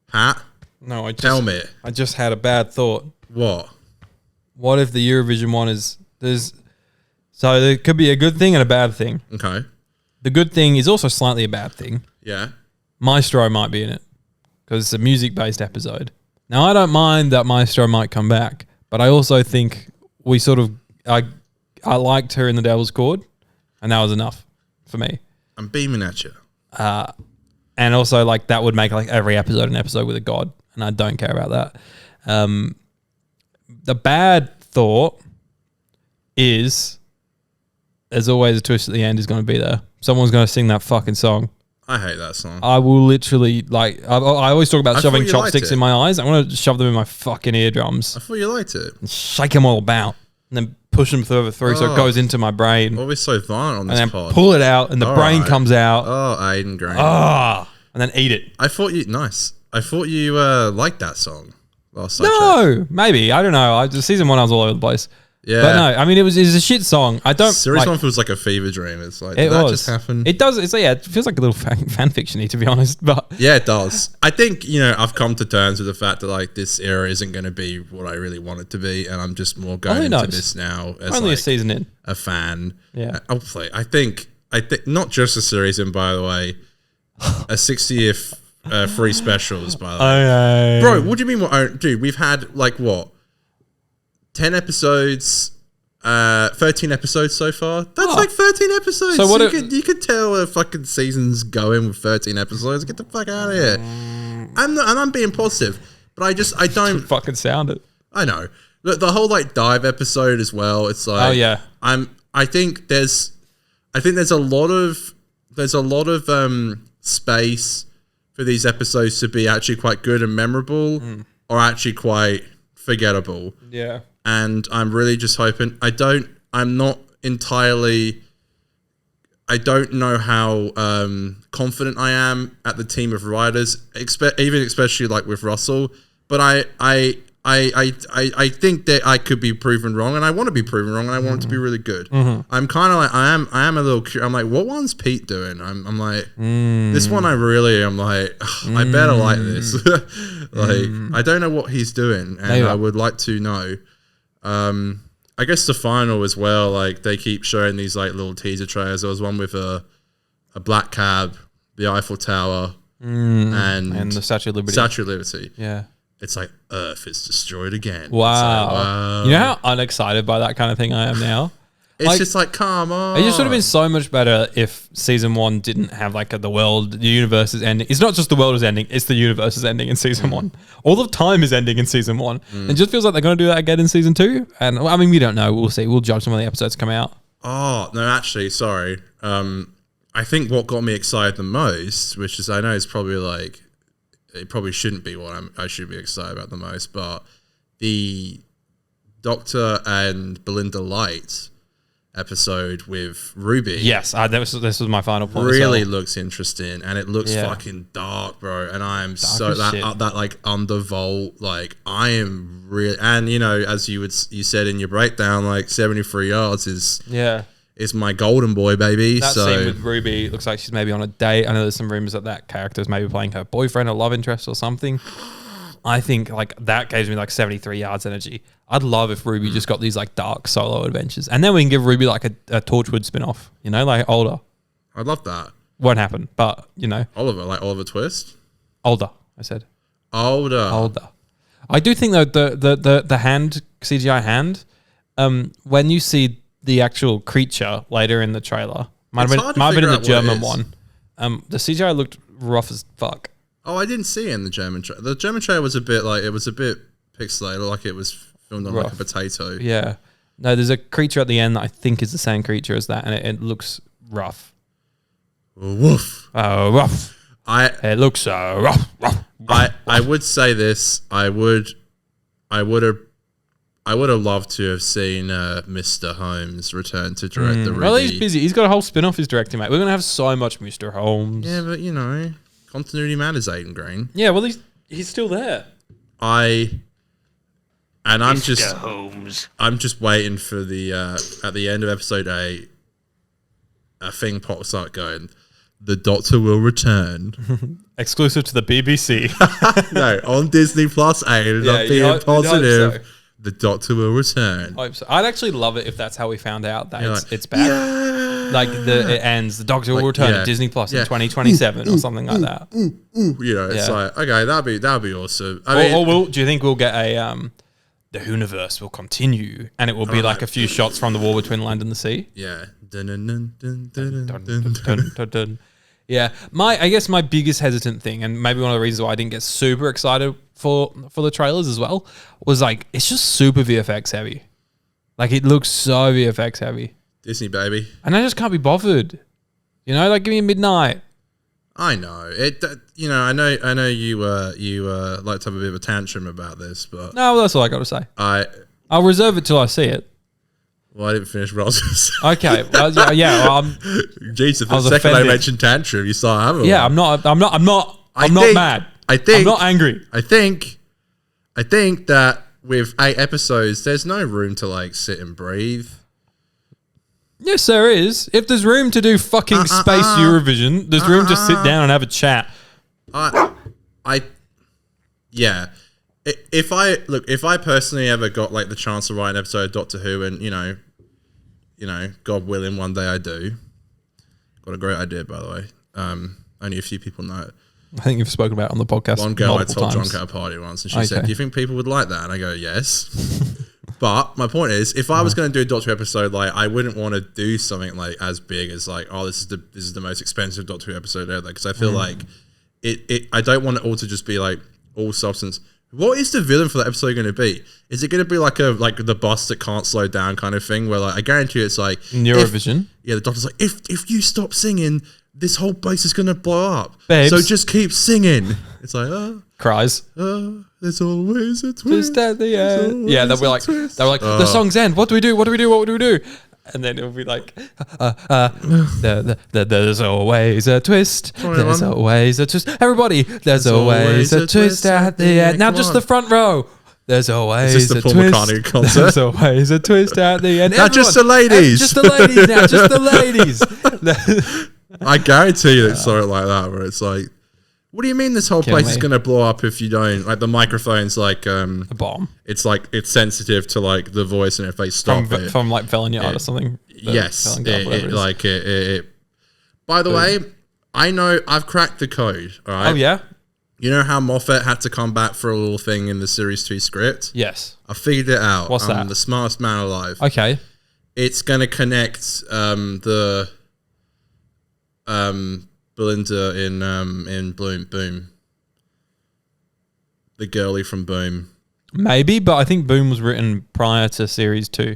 Speaker 2: Pat,
Speaker 1: No,
Speaker 2: tell me.
Speaker 1: I just had a bad thought.
Speaker 2: What?
Speaker 1: What if the Eurovision one so there could be a good thing and a bad thing.
Speaker 2: Okay.
Speaker 1: The good thing is also slightly a bad thing.
Speaker 2: Yeah.
Speaker 1: Maestro might be in it because it's a music-based episode. Now, I don't mind that Maestro might come back, but I also think I liked her in The Devil's Court. and that was enough for me.
Speaker 2: I'm beaming at you.
Speaker 1: And also, like, that would make like every episode an episode with a god, and I don't care about that. The bad thought is there's always a twist at the end is going to be there. Someone's going to sing that fucking song.
Speaker 2: I hate that song.
Speaker 1: I will literally, like, I always talk about shoving chopsticks in my eyes. I want to shove them in my fucking eardrums.
Speaker 2: I thought you liked it.
Speaker 1: And shake them all about and then push them further through so it goes into my brain.
Speaker 2: What was so violent on this
Speaker 1: and
Speaker 2: pod?
Speaker 1: then pull it out and the brain comes out.
Speaker 2: Oh, Aiden Green.
Speaker 1: And then eat it.
Speaker 2: I thought you liked that song last time.
Speaker 1: No, maybe. I don't know. Season 1 I was all over the place.
Speaker 2: Yeah.
Speaker 1: But no, I mean, it was a shit song. I don't.
Speaker 2: Series 1 feels like a fever dream. It's like,
Speaker 1: it
Speaker 2: did that just happen?
Speaker 1: It does. It feels like a little fan fiction-y, to be honest. But
Speaker 2: yeah, it does. I think, I've come to terms with the fact that like this era isn't going to be what I really want it to be, and I'm just more going into this now as
Speaker 1: only
Speaker 2: like
Speaker 1: a season in.
Speaker 2: a fan.
Speaker 1: Yeah.
Speaker 2: Hopefully. I think not just a series in, by the way, a 60th free specials, by the way. Bro, what do you mean? Dude, we've had like what? 10 episodes, 13 episodes so far. That's like 13 episodes. So you could tell a fucking season's going with 13 episodes. Get the fuck out of here. I'm being positive, but I don't
Speaker 1: fucking sound it.
Speaker 2: I know. The whole like dive episode as well. It's like,
Speaker 1: oh yeah.
Speaker 2: I think there's a lot of space for these episodes to be actually quite good and memorable, or actually quite forgettable.
Speaker 1: Yeah.
Speaker 2: And I'm really just hoping. I don't know how confident I am at the team of writers, especially like with Russell. But I think that I could be proven wrong, and I want to be proven wrong, and I want it to be really good. I'm kind of like I am a little curious. I'm like, what one's Pete doing? I'm like, this one I'm like, I better like this. Like, I don't know what he's doing, and I would like to know. I guess the final as well, like they keep showing these like little teaser trailers. There was one with a black cab, the Eiffel Tower, and the
Speaker 1: Statue of Liberty.
Speaker 2: Statue of Liberty.
Speaker 1: Yeah.
Speaker 2: It's like Earth is destroyed again.
Speaker 1: Wow.
Speaker 2: Like, wow.
Speaker 1: You know how unexcited by that kind of thing I am now?
Speaker 2: It's just like, come on.
Speaker 1: It just would have been so much better if season 1 didn't have like the universe is ending. It's not just the world is ending, it's the universe is ending in season 1. All of time is ending in season 1. It just feels like they're going to do that again in season 2. And I mean, we don't know. We'll see. We'll judge them when the episodes come out.
Speaker 2: Oh, no, actually, sorry. I think what got me excited the most, which is I know is probably like, it probably shouldn't be what I should be excited about the most, but the Doctor and Belinda Light episode with Ruby.
Speaker 1: Yes, this was my final point.
Speaker 2: Really looks interesting, and it looks fucking dark, bro. And I am that like undervolt, like I am really, and as you said in your breakdown, like 73 yards is my golden boy, baby.
Speaker 1: That scene with Ruby looks like she's maybe on a date. I know there's some rumors that character is maybe playing her boyfriend or love interest or something. I think like that gives me like 73 yards energy. I'd love if Ruby just got these like dark solo adventures, and then we can give Ruby like a Torchwood spin-off, like older.
Speaker 2: I'd love that.
Speaker 1: Won't happen, but
Speaker 2: Oliver Twist.
Speaker 1: Older, I said.
Speaker 2: Older.
Speaker 1: I do think though the hand CGI hand, when you see the actual creature later in the trailer, might have been in the German one. The CGI looked rough as fuck.
Speaker 2: Oh, I didn't see it in the German trailer. The German trailer was a bit pixelated, like it was filmed on like a potato.
Speaker 1: Yeah. No, there's a creature at the end that I think is the same creature as that, and it looks rough.
Speaker 2: Woof.
Speaker 1: Oh, rough. It looks rough.
Speaker 2: I would say this. I would have loved to have seen Mr. Holmes return to direct the Ruby.
Speaker 1: Well, he's busy. He's got a whole spin-off he's directing, mate. We're going to have so much Mr. Holmes.
Speaker 2: Yeah, but continuity matters, Aiden Green.
Speaker 1: Yeah, well, he's still there.
Speaker 2: I'm just waiting for the at the end of episode 8, a thing pops up going, the Doctor will return.
Speaker 1: Exclusive to the BBC.
Speaker 2: No, on Disney Plus, Aiden. I'm being positive. The Doctor will return.
Speaker 1: I hope so. I'd actually love it if that's how we found out that it's back. Yeah. Like it ends. The Doctor will return to Disney Plus in 2027 or something like that.
Speaker 2: It's like, okay, that'd be awesome.
Speaker 1: Do you think we'll get the universe will continue, and it will be like a few shots from the wall between land and the sea.
Speaker 2: Yeah.
Speaker 1: Yeah, I guess my biggest hesitant thing, and maybe one of the reasons why I didn't get super excited for the trailers as well, was like it's just super VFX heavy. Like it looks so VFX heavy.
Speaker 2: Disney baby.
Speaker 1: And I just can't be bothered. You know, like give me midnight.
Speaker 2: I know it. You know, I know you like to have a bit of a tantrum about this, but
Speaker 1: No, well, that's all I got to say.
Speaker 2: I'll
Speaker 1: reserve it till I see it.
Speaker 2: Well, I didn't finish what I was going to say.
Speaker 1: Okay. Well, yeah. Well,
Speaker 2: Jesus, the second I mentioned tantrum, you start having
Speaker 1: yeah,
Speaker 2: one.
Speaker 1: I'm not mad. I'm not angry.
Speaker 2: I think that with 8 episodes, there's no room to like sit and breathe.
Speaker 1: Yes, there is. If there's room to do fucking space Eurovision, there's room to sit down and have a chat.
Speaker 2: Yeah. If I personally ever got like the chance to write an episode of Doctor Who, and you know, God willing, one day I do. Got a great idea, by the way. Only a few people know it.
Speaker 1: I think you've spoken about it on the podcast.
Speaker 2: One girl I told
Speaker 1: times.
Speaker 2: drunk at a party once, and she said, "Do you think people would like that?" And I go, "Yes." But my point is, if I was going to do a Doctor Who episode, like I wouldn't want to do something like as big as like, oh, this is the most expensive Doctor Who episode ever, because I feel like it. I don't want it all to just be like all substance. What is the villain for that episode going to be? Is it going to be like the boss that can't slow down kind of thing? Where like I guarantee you it's like
Speaker 1: Eurovision.
Speaker 2: The Doctor's like, if you stop singing, this whole place is going to blow up.
Speaker 1: Babes.
Speaker 2: So just keep singing. It's like
Speaker 1: cries.
Speaker 2: There's always a twist.
Speaker 1: Just at the end. Yeah, they'll be like the song's end. What do we do? What do we do? What do we do? And then it'll be like, there's always a twist. There's always a twist. Everybody, there's always a twist at the end. Now just the front row. There's always a twist. There's always a twist at the end.
Speaker 2: Not just the ladies.
Speaker 1: Just the ladies now. Just the ladies.
Speaker 2: I guarantee you it's something like that where it's like, what do you mean this whole place is going to blow up if you don't? Like the microphone's like a
Speaker 1: bomb.
Speaker 2: It's like it's sensitive to like the voice, and if they stop
Speaker 1: from like Felonyard or something.
Speaker 2: Yes, it. By the way, I know I've cracked the code. All right.
Speaker 1: Oh yeah.
Speaker 2: You know how Moffat had to come back for a little thing in the Series 2 script?
Speaker 1: Yes.
Speaker 2: I figured it out.
Speaker 1: What's that?
Speaker 2: I'm the smartest man alive.
Speaker 1: Okay.
Speaker 2: It's going to connect the Belinda in Boom. The girlie from Boom.
Speaker 1: Maybe, but I think Boom was written prior to Series 2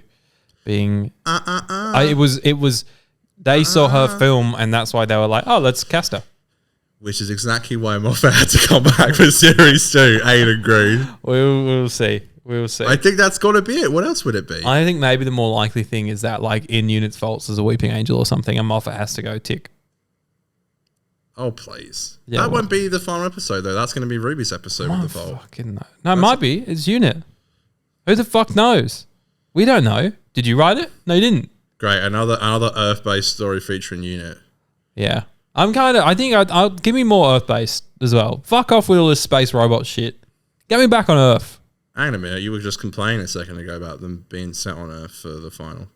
Speaker 1: being... It was... They saw her film, and that's why they were like, oh, let's cast her.
Speaker 2: Which is exactly why Moffat had to come back for Series 2. Aid agreed.
Speaker 1: We'll see. We'll see.
Speaker 2: I think that's got to be it. What else would it be?
Speaker 1: I think maybe the more likely thing is that, like, in Unit's Faults, there's a Weeping Angel or something, and Moffat has to go tick.
Speaker 2: Oh, please.
Speaker 1: Yeah,
Speaker 2: that won't be the final episode, though. That's going to be Ruby's episode with the Vault.
Speaker 1: Fucking no, it might be. It's Unit. Who the fuck knows? We don't know. Did you write it? No, you didn't.
Speaker 2: Great. Another Earth-based story featuring Unit.
Speaker 1: Yeah. I think I'll give me more Earth-based as well. Fuck off with all this space robot shit. Get me back on Earth.
Speaker 2: Hang on a minute. You were just complaining a second ago about them being set on Earth for the final.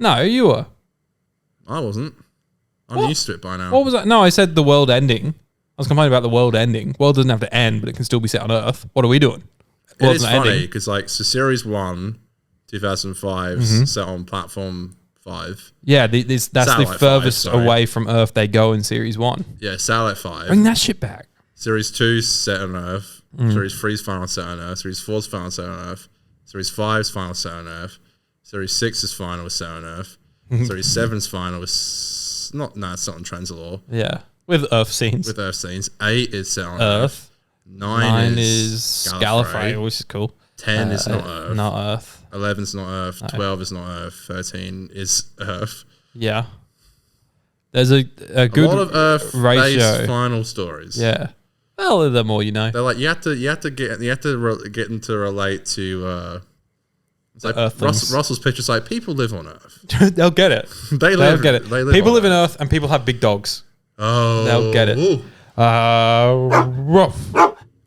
Speaker 1: No, you were.
Speaker 2: I wasn't. I'm used to it by now.
Speaker 1: What was that? No, I said the world ending. I was complaining about the world ending. World doesn't have to end, but it can still be set on Earth. What are we doing?
Speaker 2: It is funny because so Series 1, 2005, set on Platform 5.
Speaker 1: Yeah, that's the furthest away from Earth they go in Series 1.
Speaker 2: Yeah, Satellite 5.
Speaker 1: Bring that shit back.
Speaker 2: Series 2 set on Earth. Series 3's final set on Earth. Series 4's final set on Earth. Series 5's final set on Earth. Series 6's final was set on Earth. Series 7's final was... it's not on Transalore.
Speaker 1: Yeah, with Earth scenes.
Speaker 2: 8 is set on
Speaker 1: Earth.
Speaker 2: 9
Speaker 1: is Gallifrey, which is cool.
Speaker 2: 10 is not Earth.
Speaker 1: Not Earth.
Speaker 2: 11's not Earth. 12 is not Earth. 13 is Earth.
Speaker 1: Yeah. There's a good
Speaker 2: lot of Earth
Speaker 1: ratio.
Speaker 2: Final stories.
Speaker 1: Yeah. Well, the more you know.
Speaker 2: They're like you have to get them to relate to. It's like Russell's picture's like people live on Earth.
Speaker 1: They'll get it.
Speaker 2: They'll
Speaker 1: get it. People live in Earth, and people have big dogs.
Speaker 2: Oh,
Speaker 1: they'll get it. Rough.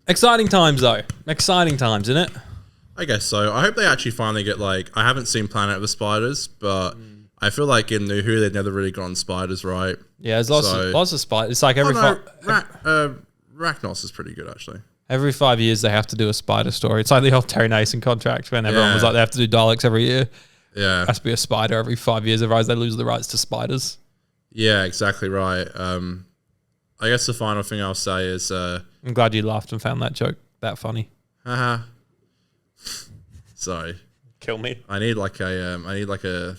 Speaker 1: Exciting times, though. Exciting times, isn't it?
Speaker 2: I guess so. I hope they actually finally get like. I haven't seen Planet of the Spiders, but I feel like in New Who they've never really gotten spiders right.
Speaker 1: Yeah, there's lots of spiders. It's like every.
Speaker 2: Rachnos is pretty good actually.
Speaker 1: Every 5 years they have to do a spider story. It's like the old Terry Nason contract when everyone was like they have to do Daleks every year.
Speaker 2: Yeah.
Speaker 1: It has to be a spider every 5 years, otherwise they lose the rights to spiders.
Speaker 2: Yeah, exactly right. I guess the final thing I'll say is
Speaker 1: I'm glad you laughed and found that joke that funny.
Speaker 2: haha. Sorry.
Speaker 1: Kill me.
Speaker 2: I need you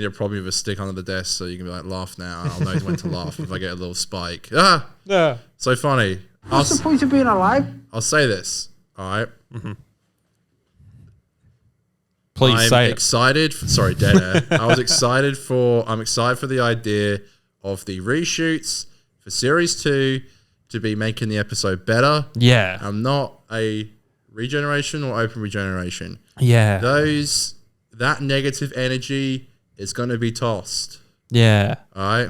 Speaker 2: need a problem with a stick under the desk so you can be like, laugh now, and I'll know when to laugh if I get a little spike. Ah!
Speaker 1: Yeah.
Speaker 2: So funny.
Speaker 4: What's the point of being alive?
Speaker 2: I'll say this, all right?
Speaker 1: Please
Speaker 2: I'm
Speaker 1: say
Speaker 2: excited. Sorry, dead air. I'm excited for the idea of the reshoots for Series 2 to be making the episode better.
Speaker 1: Yeah.
Speaker 2: I'm not a regeneration or open regeneration.
Speaker 1: Yeah.
Speaker 2: That negative energy is going to be tossed.
Speaker 1: Yeah.
Speaker 2: All right?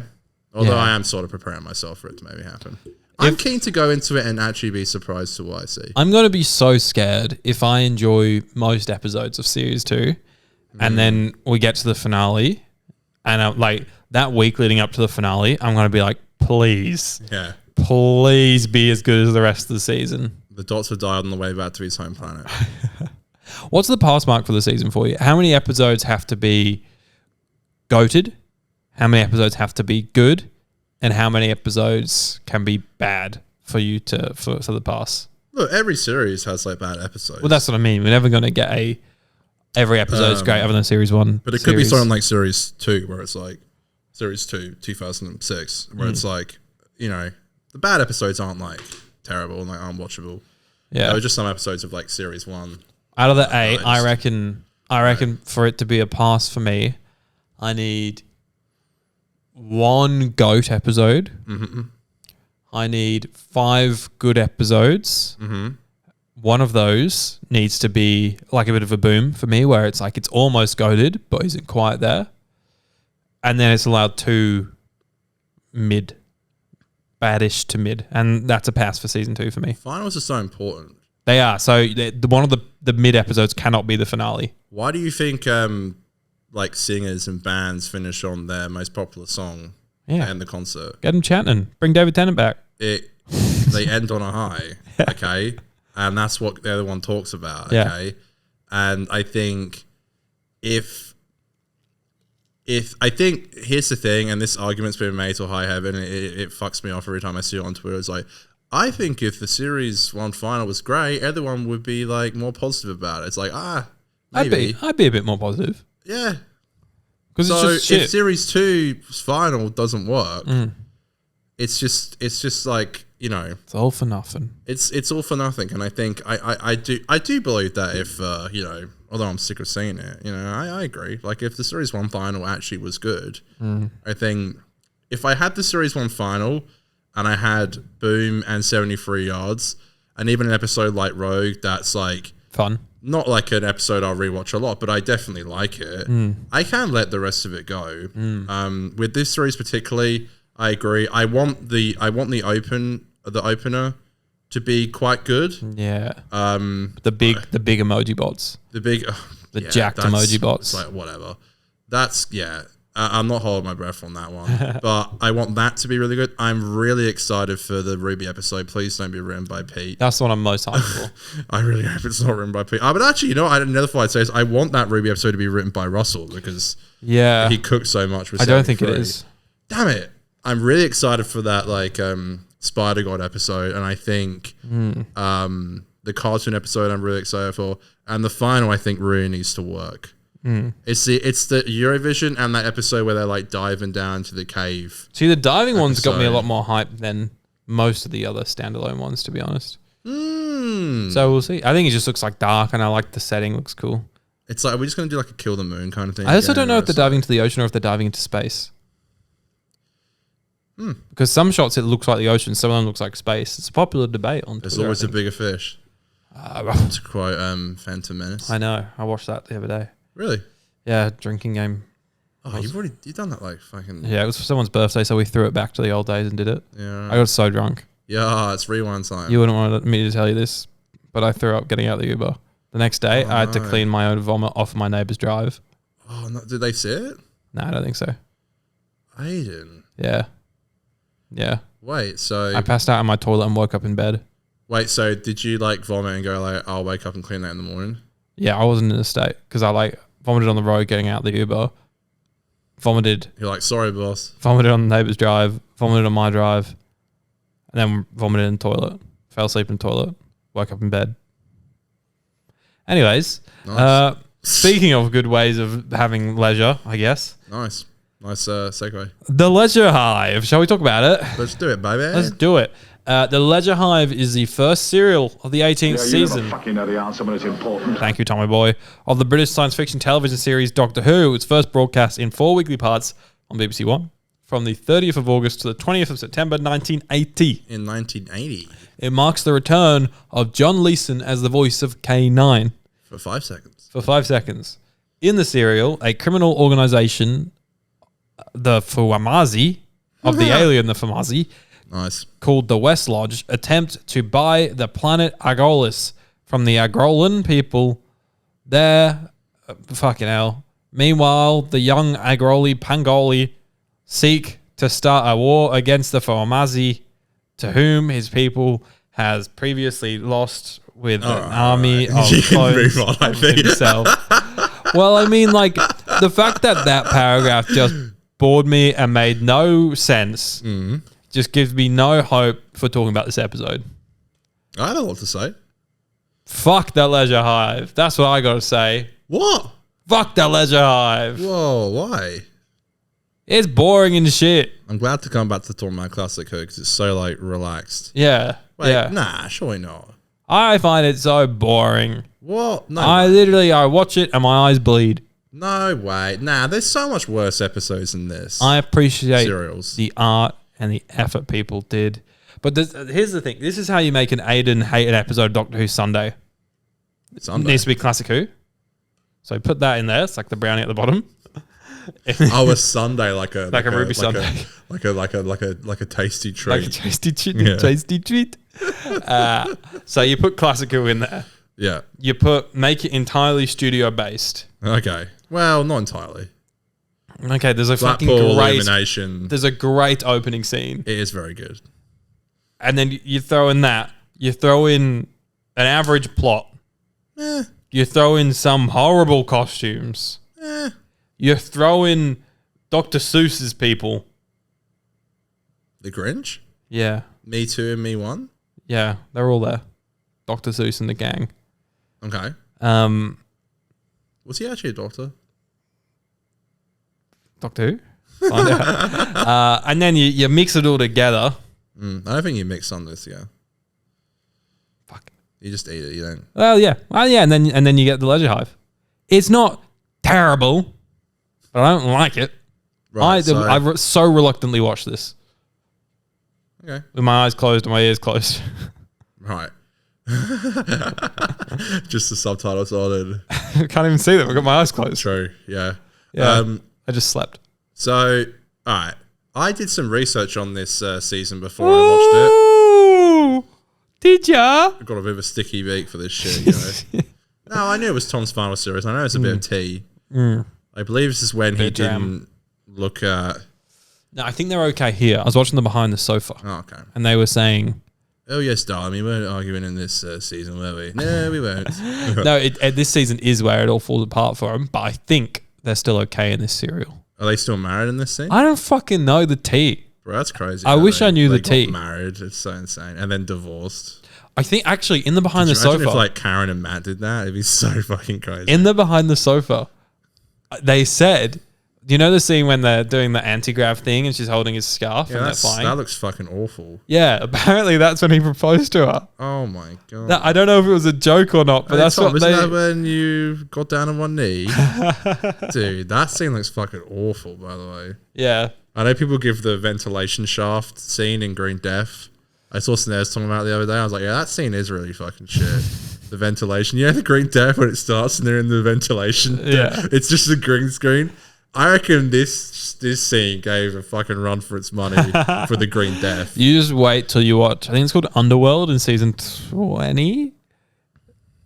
Speaker 2: Although
Speaker 1: Yeah.
Speaker 2: I am sort of preparing myself for it to maybe happen. I'm keen to go into it and actually be surprised to what I see.
Speaker 1: I'm going to be so scared if I enjoy most episodes of Series 2 and then we get to the finale and like that week leading up to the finale, I'm going to be like, please, please be as good as the rest of the season.
Speaker 2: The Doctor died on the way back to his home planet.
Speaker 1: What's the pass mark for the season for you? How many episodes have to be goated? How many episodes have to be good? And how many episodes can be bad for you for the pass?
Speaker 2: Look, every series has like bad episodes.
Speaker 1: Well, that's what I mean. We're never going to get every episode's great other than Series 1.
Speaker 2: But it could be something like Series 2 where it's like Series 2, 2006, where it's like, you know, the bad episodes aren't like terrible and like unwatchable.
Speaker 1: Yeah.
Speaker 2: There were just some episodes of like Series 1.
Speaker 1: Out of the 8, I reckon for it to be a pass for me, I need one GOAT episode.
Speaker 2: Mm-hmm.
Speaker 1: I need 5 good episodes.
Speaker 2: Mm-hmm.
Speaker 1: One of those needs to be like a bit of a boom for me where it's like it's almost goated but isn't quite there. And then it's allowed 2 mid, baddish to mid. And that's a pass for season 2 for me.
Speaker 2: Finals are so important.
Speaker 1: They are. So one of the mid episodes cannot be the finale.
Speaker 2: Why do you think like singers and bands finish on their most popular song and the concert?
Speaker 1: Get them chanting. Bring David Tennant back.
Speaker 2: They end on a high, okay? And that's what the other one talks about, okay? And I think here's the thing, and this argument's been made to high heaven, and it fucks me off every time I see it on Twitter. It's like, I think if the Series 1 final was great, everyone would be like more positive about it. It's like, maybe.
Speaker 1: I'd be a bit more positive.
Speaker 2: Yeah.
Speaker 1: Because
Speaker 2: So
Speaker 1: it's just shit.
Speaker 2: if Series 2's final doesn't work, it's just like, you know,
Speaker 1: It's all for nothing.
Speaker 2: it's all for nothing. And I think I do believe that if you know, although I'm sick of seeing it, you know, I agree. Like if the Series 1 final actually was good, I think if I had the Series 1 final and I had Boom and 73 Yards and even an episode like Rogue that's like
Speaker 1: Fun.
Speaker 2: not like an episode I'll rewatch a lot, but I definitely like it. I can let the rest of it go. With this series particularly, I agree. I want the opener to be quite good.
Speaker 1: Yeah. The big emoji bots. Jacked emoji bots.
Speaker 2: It's like whatever. That's I'm not holding my breath on that one, but I want that to be really good. I'm really excited for the Ruby episode. Please don't be written by Pete.
Speaker 1: That's what I'm most hyped for.
Speaker 2: I really hope it's not written by Pete. But actually, you know, another thing I'd say is I want that Ruby episode to be written by Russell because he cooked so much with
Speaker 1: I don't think it is.
Speaker 2: Damn it. I'm really excited for that like Spider God episode, and I think the cartoon episode I'm really excited for, and the final I think really needs to work. It's the Eurovision and that episode where they're like diving down to the cave.
Speaker 1: See, the diving one's got me a lot more hype than most of the other standalone ones, to be honest. So we'll see. I think it just looks like dark, and I like the setting. Looks cool.
Speaker 2: It's like, we're just going to do like a Kill the Moon kind of thing.
Speaker 1: I also don't know if they're diving into the ocean or if they're diving into space. Because some shots it looks like the ocean, some of them looks like space. It's a popular debate on Twitter.
Speaker 2: There's always a bigger fish. To quote Phantom Menace.
Speaker 1: I know. I watched that the other day.
Speaker 2: Really?
Speaker 1: Yeah, drinking game.
Speaker 2: Oh, you've done that like fucking...
Speaker 1: Yeah, it was for someone's birthday, so we threw it back to the old days and did it.
Speaker 2: Yeah.
Speaker 1: I got so drunk.
Speaker 2: Yeah, it's rewind time.
Speaker 1: You wouldn't want me to tell you this, but I threw up getting out the Uber. The next day, I had to clean my own vomit off my neighbour's drive.
Speaker 2: Oh, no, did they see it?
Speaker 1: No, I don't think so.
Speaker 2: Aiden.
Speaker 1: Yeah.
Speaker 2: Wait, so...
Speaker 1: I passed out in my toilet and woke up in bed.
Speaker 2: Wait, so did you like vomit and go like, I'll wake up and clean that in the morning?
Speaker 1: Yeah, I wasn't in a state because I like vomited on the road getting out the Uber. Vomited.
Speaker 2: You're like, sorry, boss.
Speaker 1: Vomited on the neighbour's drive. Vomited on my drive. And then vomited in the toilet. Fell asleep in the toilet. Woke up in bed. Anyways,
Speaker 2: Nice.
Speaker 1: Speaking of good ways of having leisure, I guess.
Speaker 2: Nice segue.
Speaker 1: The Leisure Hive. Shall we talk about it?
Speaker 2: Let's do it, baby.
Speaker 1: Let's do it. The Leisure Hive is the first serial of the 18th season.
Speaker 4: You never fucking know the answer when it's important.
Speaker 1: Thank you, Tommy Boy. Of the British science fiction television series Doctor Who. It's first broadcast in 4 weekly parts on BBC One from the 30th of August to the 20th of September 1980.
Speaker 2: In 1980.
Speaker 1: It marks the return of John Leeson as the voice of K9.
Speaker 2: For 5 seconds.
Speaker 1: For 5 seconds. In the serial, a criminal organization, the Fuamazi, of the alien, the Fuamazi,
Speaker 2: Nice.
Speaker 1: called the West Lodge, attempt to buy the planet Agrolis from the Agrolan people there. Fucking hell. Meanwhile, the young Agroli Pangoli seek to start a war against the Fuamazi, to whom his people has previously lost with an army of
Speaker 2: You can
Speaker 1: clones
Speaker 2: move on, I
Speaker 1: of
Speaker 2: think.
Speaker 1: himself. Well, I mean, like, the fact that paragraph just bored me and made no sense just gives me no hope for talking about this episode.
Speaker 2: I don't know what to say.
Speaker 1: Fuck the Leisure Hive. That's what I got to say.
Speaker 2: What?
Speaker 1: Fuck the Leisure Hive.
Speaker 2: Whoa, why?
Speaker 1: It's boring and shit.
Speaker 2: I'm glad to come back to talk about Classic Who because it's so like relaxed.
Speaker 1: Yeah.
Speaker 2: Wait,
Speaker 1: yeah.
Speaker 2: nah, surely not.
Speaker 1: I find it so boring.
Speaker 2: What? No,
Speaker 1: I watch it and my eyes bleed.
Speaker 2: no way. Nah, there's so much worse episodes than this.
Speaker 1: I appreciate
Speaker 2: Serials.
Speaker 1: the art and the effort people did. But here's the thing. This is how you make an Aiden hate an episode of Doctor Who Sunday.
Speaker 2: Sunday.
Speaker 1: Needs to be Classic Who. So put that in there. It's like the brownie at the bottom.
Speaker 2: Oh, a Sunday like a
Speaker 1: Ruby Sunday.
Speaker 2: like a tasty treat.
Speaker 1: Like a tasty treat.
Speaker 2: Yeah.
Speaker 1: Tasty treat. So you put Classic Who in there.
Speaker 2: Yeah.
Speaker 1: You make it entirely studio based.
Speaker 2: Okay. Well, not entirely.
Speaker 1: Okay, there's a fucking
Speaker 2: Blackpool
Speaker 1: great.
Speaker 2: Illumination.
Speaker 1: There's a great opening scene,
Speaker 2: It is very good.
Speaker 1: and then you throw in that. You throw in an average plot.
Speaker 2: Eh,
Speaker 1: You throw in some horrible costumes.
Speaker 2: eh.
Speaker 1: You throw in Dr. Seuss's people.
Speaker 2: The Grinch?
Speaker 1: Yeah,
Speaker 2: Me Too and Me One?
Speaker 1: yeah, they're all there. Dr. Seuss and the gang.
Speaker 2: Okay. Was he actually a doctor?
Speaker 1: Doctor Who? Find out. And then you mix it all together.
Speaker 2: I don't think you mix some of this together.
Speaker 1: Fuck.
Speaker 2: You just eat it, you don't.
Speaker 1: Well, yeah, and then you get the Leisure Hive. It's not terrible, but I don't like it.
Speaker 2: Right,
Speaker 1: I so reluctantly watched this
Speaker 2: okay.
Speaker 1: with my eyes closed and my ears closed.
Speaker 2: Right. Just the subtitles on and
Speaker 1: I can't even see them. I've got my eyes closed.
Speaker 2: true, yeah.
Speaker 1: Yeah, I just slept.
Speaker 2: So, all right. I did some research on this season before I watched it.
Speaker 1: Ooh, did ya?
Speaker 2: I got a bit of a sticky beak for this shit, you know. No, I knew it was Tom's final series. I know it's a bit of tea. I believe this is when he didn't look at...
Speaker 1: No, I think they're okay here. I was watching them behind the sofa,
Speaker 2: Oh, okay.
Speaker 1: and they were saying,
Speaker 2: Oh, yes, darling. We weren't arguing in this season, were we? No, we weren't.
Speaker 1: no, this season is where it all falls apart for them, but I think they're still okay in this serial.
Speaker 2: Are they still married in this scene?
Speaker 1: I don't fucking know the tea.
Speaker 2: Bro, that's crazy.
Speaker 1: I wish I knew
Speaker 2: they
Speaker 1: the tea.
Speaker 2: got married. It's so insane. And then divorced.
Speaker 1: I think actually in the behind the
Speaker 2: Imagine
Speaker 1: sofa,
Speaker 2: if like Karen and Matt did that, it'd be so fucking crazy.
Speaker 1: in the behind the sofa, they said, do you know the scene when they're doing the anti-grav thing and she's holding his scarf and they're flying?
Speaker 2: that looks fucking awful.
Speaker 1: Yeah, apparently that's when he proposed to her.
Speaker 2: Oh my god.
Speaker 1: Now, I don't know if it was a joke or not, but
Speaker 2: Hey,
Speaker 1: that's
Speaker 2: Tom,
Speaker 1: what
Speaker 2: isn't
Speaker 1: they...
Speaker 2: that when you got down on one knee? Dude, that scene looks fucking awful, by the way.
Speaker 1: Yeah.
Speaker 2: I know people give the ventilation shaft scene in Green Death. I saw Snares talking about it the other day. I was like, yeah, that scene is really fucking shit. The ventilation. Yeah, the Green Death when it starts and they're in the ventilation.
Speaker 1: Yeah.
Speaker 2: It's just a green screen. I reckon this scene gave a fucking run for its money for the Green Death.
Speaker 1: You just wait till you watch. I think it's called Underworld in season 20.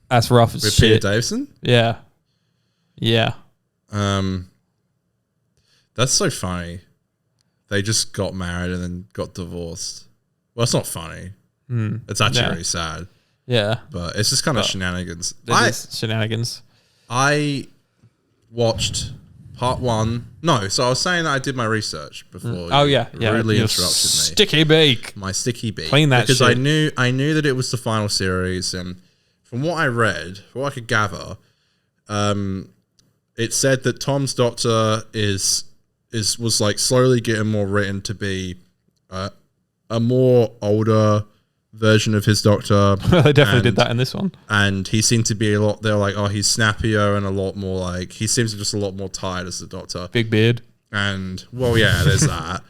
Speaker 1: That's rough as
Speaker 2: With
Speaker 1: shit.
Speaker 2: Peter Davison?
Speaker 1: Yeah. Yeah.
Speaker 2: That's so funny. They just got married and then got divorced. Well, it's not funny. It's actually really sad.
Speaker 1: Yeah.
Speaker 2: But it's just kind of shenanigans.
Speaker 1: Shenanigans.
Speaker 2: I watched part 1. No, so I was saying that I did my research before.
Speaker 1: Yeah.
Speaker 2: Rudely
Speaker 1: Your
Speaker 2: interrupted me.
Speaker 1: Sticky beak.
Speaker 2: My sticky beak.
Speaker 1: Clean that
Speaker 2: because
Speaker 1: shit.
Speaker 2: I knew that it was the final series, and from what I read, from what I could gather, it said that Tom's Doctor was like slowly getting more written to be a more older version of his Doctor.
Speaker 1: They definitely did that in this one.
Speaker 2: And he seemed to be a lot, they're like, oh, he's snappier and a lot more like, he seems just a lot more tired as the Doctor.
Speaker 1: Big beard.
Speaker 2: And, well, yeah, there's that.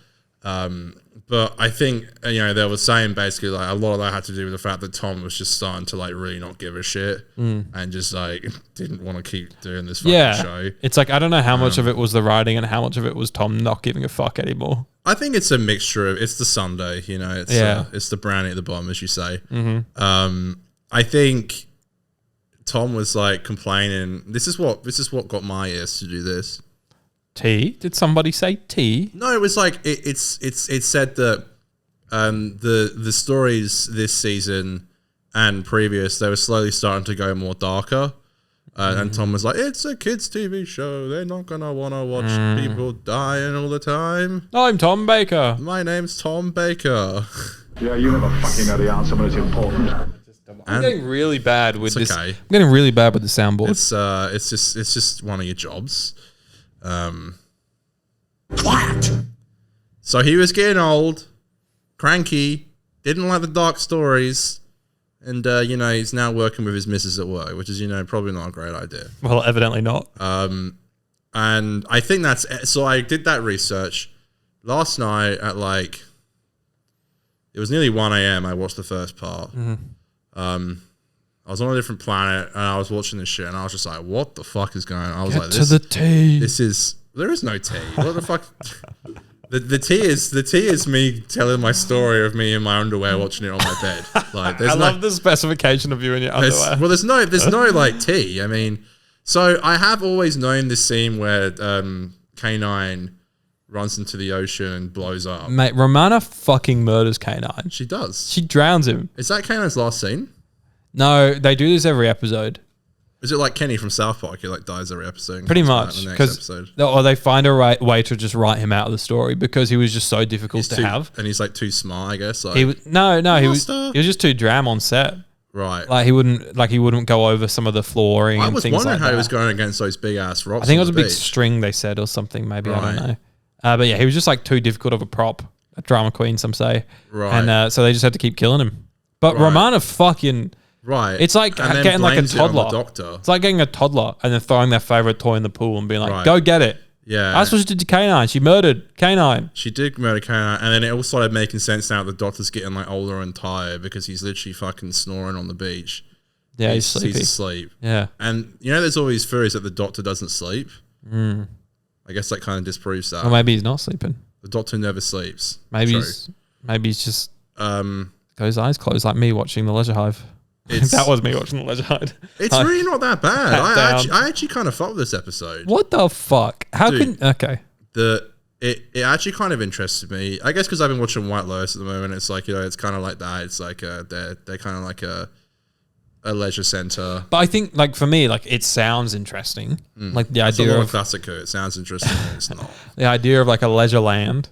Speaker 2: But I think, they were saying basically like a lot of that had to do with the fact that Tom was just starting to like really not give a shit and just like didn't want to keep doing this fucking show.
Speaker 1: It's like, I don't know how much of it was the writing and how much of it was Tom not giving a fuck anymore.
Speaker 2: I think it's a mixture of, it's the Sunday, it's the brownie at the bottom, as you say. I think Tom was like complaining. This is what got my ears to do this.
Speaker 1: Tea? Did somebody say tea?
Speaker 2: No, it was like it said that the stories this season and previous, they were slowly starting to go more darker. And Tom was like, it's a kids' TV show. They're not going to want to watch people dying all the time.
Speaker 1: I'm Tom Baker.
Speaker 2: My name's Tom Baker.
Speaker 4: Yeah, you never fucking know the answer, but it's important.
Speaker 1: I'm getting really bad with this.
Speaker 2: Okay.
Speaker 1: I'm getting really bad with the soundboard.
Speaker 2: It's just one of your jobs.
Speaker 4: Quiet!
Speaker 2: So he was getting old, cranky, didn't like the dark stories, and he's now working with his missus at work, which is probably not a great idea.
Speaker 1: Well, evidently not.
Speaker 2: And I think that's it. So I did that research last night at it was nearly 1 a.m. I watched the first part. I was on a different planet and I was watching this shit and I was just like, what the fuck is going on? I was
Speaker 1: Get
Speaker 2: like,
Speaker 1: to the tea.
Speaker 2: There is no tea. What the fuck? The tea is me telling my story of me in my underwear watching it on my bed. Like,
Speaker 1: I love the specification of you in your underwear.
Speaker 2: Well, there's no like tea. I mean, so I have always known this scene where K9 runs into the ocean and blows up.
Speaker 1: Mate, Romana fucking murders K9.
Speaker 2: She does.
Speaker 1: She drowns him.
Speaker 2: Is that K9's last scene?
Speaker 1: No, they do this every episode.
Speaker 2: Is it like Kenny from South Park? He like dies every episode.
Speaker 1: Pretty much, because they find a way to just write him out of the story because he was just so difficult to have,
Speaker 2: and he's like too smart, I guess. Like,
Speaker 1: he was just too dram on set.
Speaker 2: Right,
Speaker 1: like he wouldn't go over some of the flooring.
Speaker 2: I was
Speaker 1: and things
Speaker 2: wondering
Speaker 1: like
Speaker 2: how
Speaker 1: that.
Speaker 2: he was going against those big ass rocks.
Speaker 1: I think it was a
Speaker 2: beach.
Speaker 1: big string they said or something. Maybe I don't know. But yeah, he was just like too difficult of a prop, a drama queen, some say.
Speaker 2: Right,
Speaker 1: and so they just had to keep killing him. But Romana fucking.
Speaker 2: Right.
Speaker 1: It's like getting like a toddler. It's like getting a toddler and then throwing their favorite toy in the pool and being like, go get it.
Speaker 2: Yeah.
Speaker 1: That's what she did to K9. She murdered K9.
Speaker 2: She did murder K9. And then it all started making sense now that the Doctor's getting like older and tired because he's literally fucking snoring on the beach.
Speaker 1: Yeah, he's sleepy.
Speaker 2: He's asleep.
Speaker 1: Yeah.
Speaker 2: And there's all these theories that the Doctor doesn't sleep. I guess that kind of disproves that.
Speaker 1: Or maybe he's not sleeping.
Speaker 2: The Doctor never sleeps.
Speaker 1: Maybe he's just got his eyes closed like me watching the Leisure Hive. That was me watching the Leisure Hive.
Speaker 2: It's really not that bad. I actually kind of fucked with this episode.
Speaker 1: What the fuck?
Speaker 2: It actually kind of interested me. I guess because I've been watching White Lotus at the moment. It's like, it's kind of like that. It's like they're kind of like a leisure center.
Speaker 1: But I think like for me, like it sounds interesting. Like the idea of
Speaker 2: classic. It sounds interesting. And it's not.
Speaker 1: The idea of like a leisure land.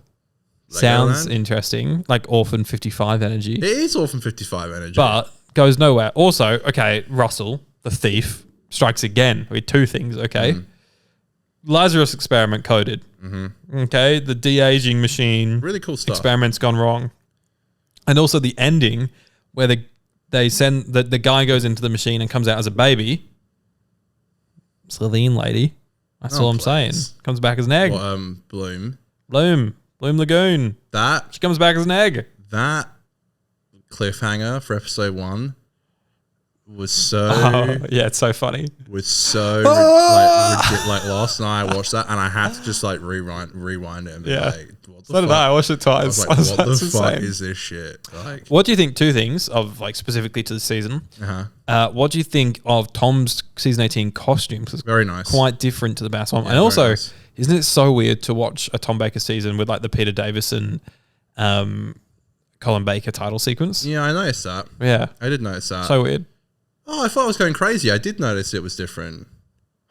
Speaker 1: Sounds interesting. Like Orphan 55 energy.
Speaker 2: It is Orphan 55 energy.
Speaker 1: But goes nowhere. Also, okay, Russell, the thief, strikes again with two things, okay? Lazarus experiment coded. Okay, the de-aging machine.
Speaker 2: Really cool stuff.
Speaker 1: Experiment's gone wrong. And also the ending where they send the guy goes into the machine and comes out as a baby. Slovene lady. That's all I'm saying. Comes back as an egg.
Speaker 2: Bloom
Speaker 1: Lagoon. She comes back as an egg.
Speaker 2: That cliffhanger for episode 1 was so
Speaker 1: it's so funny.
Speaker 2: Was so like last night I watched that and I had to just like rewind it and be like, what the fuck?
Speaker 1: I watched it twice.
Speaker 2: I was like, what the fuck is this shit? Like,
Speaker 1: what do you think? Two things of like specifically to the season. What do you think of Tom's season 18 costumes?
Speaker 2: Very nice.
Speaker 1: Quite different to the Bass one. And also, isn't it so weird to watch a Tom Baker season with like the Peter Davison Colin Baker title sequence.
Speaker 2: Yeah, I noticed that.
Speaker 1: Yeah.
Speaker 2: I did notice that.
Speaker 1: So weird.
Speaker 2: Oh, I thought I was going crazy. I did notice it was different.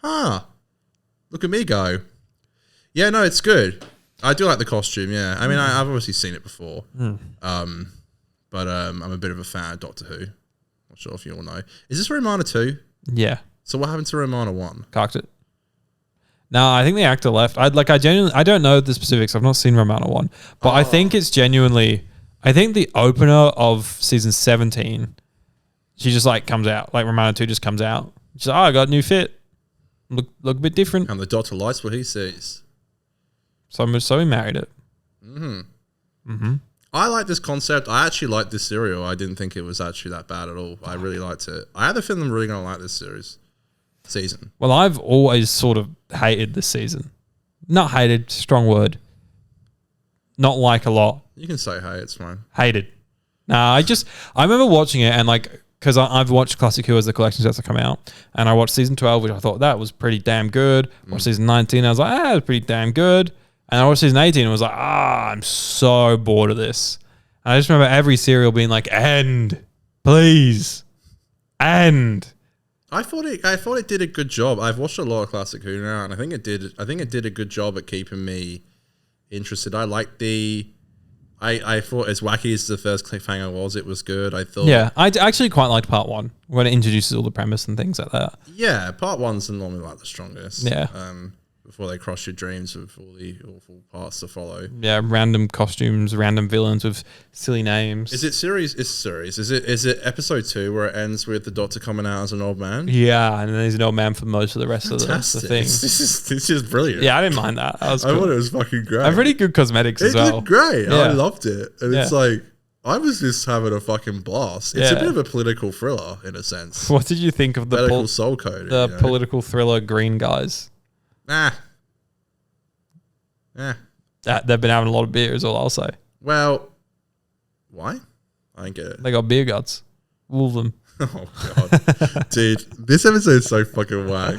Speaker 2: Huh. Look at me go. Yeah, no, it's good. I do like the costume, yeah. I mean, I've obviously seen it before. But I'm a bit of a fan of Doctor Who. Not sure if you all know. Is this Romana 2?
Speaker 1: Yeah.
Speaker 2: So what happened to Romana 1?
Speaker 1: Cocked it. No, I think the actor left. I don't know the specifics. I've not seen Romana 1. But I think it's genuinely... I think the opener of season 17, she just like comes out. Like Romana 2 just comes out. She's like, I got a new fit. Look a bit different.
Speaker 2: And the Doctor likes what he sees.
Speaker 1: So much so he married it.
Speaker 2: I like this concept. I actually like this serial. I didn't think it was actually that bad at all. I really liked it. I had a feeling I'm really going to like this season.
Speaker 1: Well, I've always sort of hated this season. Not hated, strong word. Not like a lot.
Speaker 2: You can say, hey, it's fine.
Speaker 1: Hated. Nah, I remember watching it and like, because I've watched Classic Who as the collection sets have come out, and I watched season 12, which I thought that was pretty damn good. Watched season 19, I was like, that was pretty damn good. And I watched season 18 and was like, I'm so bored of this. And I just remember every serial being like, end, please, end.
Speaker 2: I thought it did a good job. I've watched a lot of Classic Who now, and I think it did a good job at keeping me interested. I liked I thought as wacky as the first cliffhanger was, it was good. I thought...
Speaker 1: Yeah, I actually quite liked part 1 when it introduces all the premise and things like that.
Speaker 2: Yeah, part 1's normally like the strongest.
Speaker 1: Yeah.
Speaker 2: Before they cross your dreams with all the awful parts to follow.
Speaker 1: Yeah, random costumes, random villains with silly names.
Speaker 2: Is it series? Is it episode 2 where it ends with the Doctor coming out as an old man?
Speaker 1: Yeah, and then he's an old man for most of the rest of the thing.
Speaker 2: This is brilliant.
Speaker 1: Yeah, I didn't mind that. That was cool.
Speaker 2: I thought it was fucking great.
Speaker 1: And pretty good cosmetics as well.
Speaker 2: It did great.
Speaker 1: Yeah.
Speaker 2: I loved it. And it's like, I was just having a fucking blast. It's a bit of a political thriller in a sense.
Speaker 1: What did you think of the
Speaker 2: soul code?
Speaker 1: Political thriller green guys?
Speaker 2: Nah.
Speaker 1: They've been having a lot of beer is all I'll say.
Speaker 2: Well, why? I don't get it.
Speaker 1: They got beer guts. Wolf them.
Speaker 2: Oh god, dude, this episode is so fucking whack.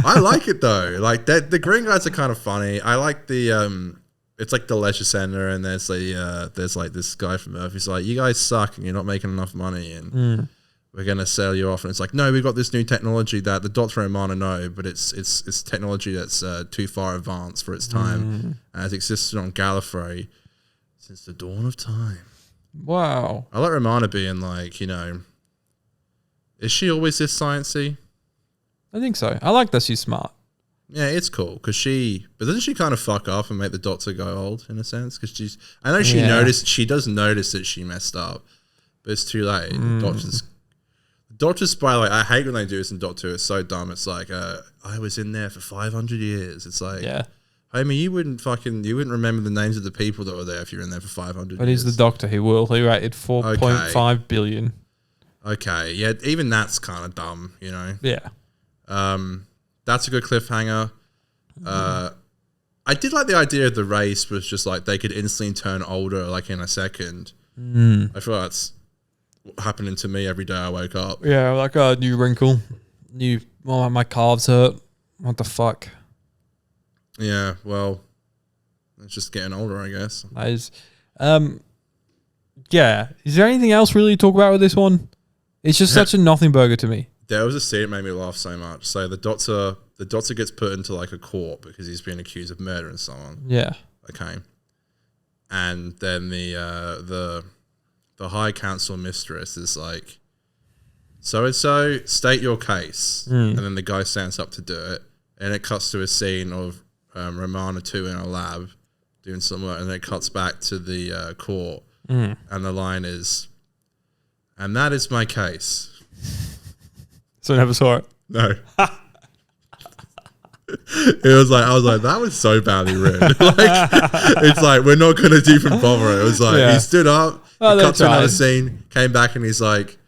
Speaker 2: I like it though. Like the green guys are kind of funny. I like the it's like the leisure center, and there's like this guy from Earth who's like, you guys suck and you're not making enough money, and we're gonna sell you off. And it's like, no, we've got this new technology that the Doctor and Romana know, but it's technology that's too far advanced for its time, and has existed on Gallifrey since the dawn of time.
Speaker 1: Wow.
Speaker 2: I like Romana being like, you know, is she always this sciencey?
Speaker 1: I think so. I like that she's smart.
Speaker 2: Yeah, it's cool because but doesn't she kind of fuck up and make the Doctor go old in a sense? Because I know she does notice that she messed up, but it's too late. The Doctor's spy, like, I hate when they do this in Doctor Who. It's so dumb. It's like, I was in there for 500 years. It's like, homie, you wouldn't remember the names of the people that were there if you were in there for 500 years.
Speaker 1: But he's the Doctor. He will. He rated 4.5 billion.
Speaker 2: Okay, yeah, even that's kind of dumb, you know?
Speaker 1: Yeah.
Speaker 2: That's a good cliffhanger. I did like the idea of the race was just like they could instantly turn older like in a second. I feel that's happening to me every day I wake up.
Speaker 1: Yeah, like a new wrinkle. My calves hurt. What the fuck?
Speaker 2: Yeah, well, it's just getting older, I guess.
Speaker 1: That is, yeah. Is there anything else really to talk about with this one? It's just such a nothing burger to me.
Speaker 2: There was a scene that made me laugh so much. So the doctor gets put into like a court because he's been accused of murdering someone.
Speaker 1: Yeah.
Speaker 2: Okay. And then the High Council mistress is like, so and so, state your case. And then the guy stands up to do it, and it cuts to a scene of Romana 2 in a lab doing some work, and then it cuts back to the court, and the line is, and that is my case.
Speaker 1: So I never saw it.
Speaker 2: No. I was like, that was so badly written. Like, it's like, we're not going to even bother. It was like, he stood up, cut to another scene, came back, and he's like,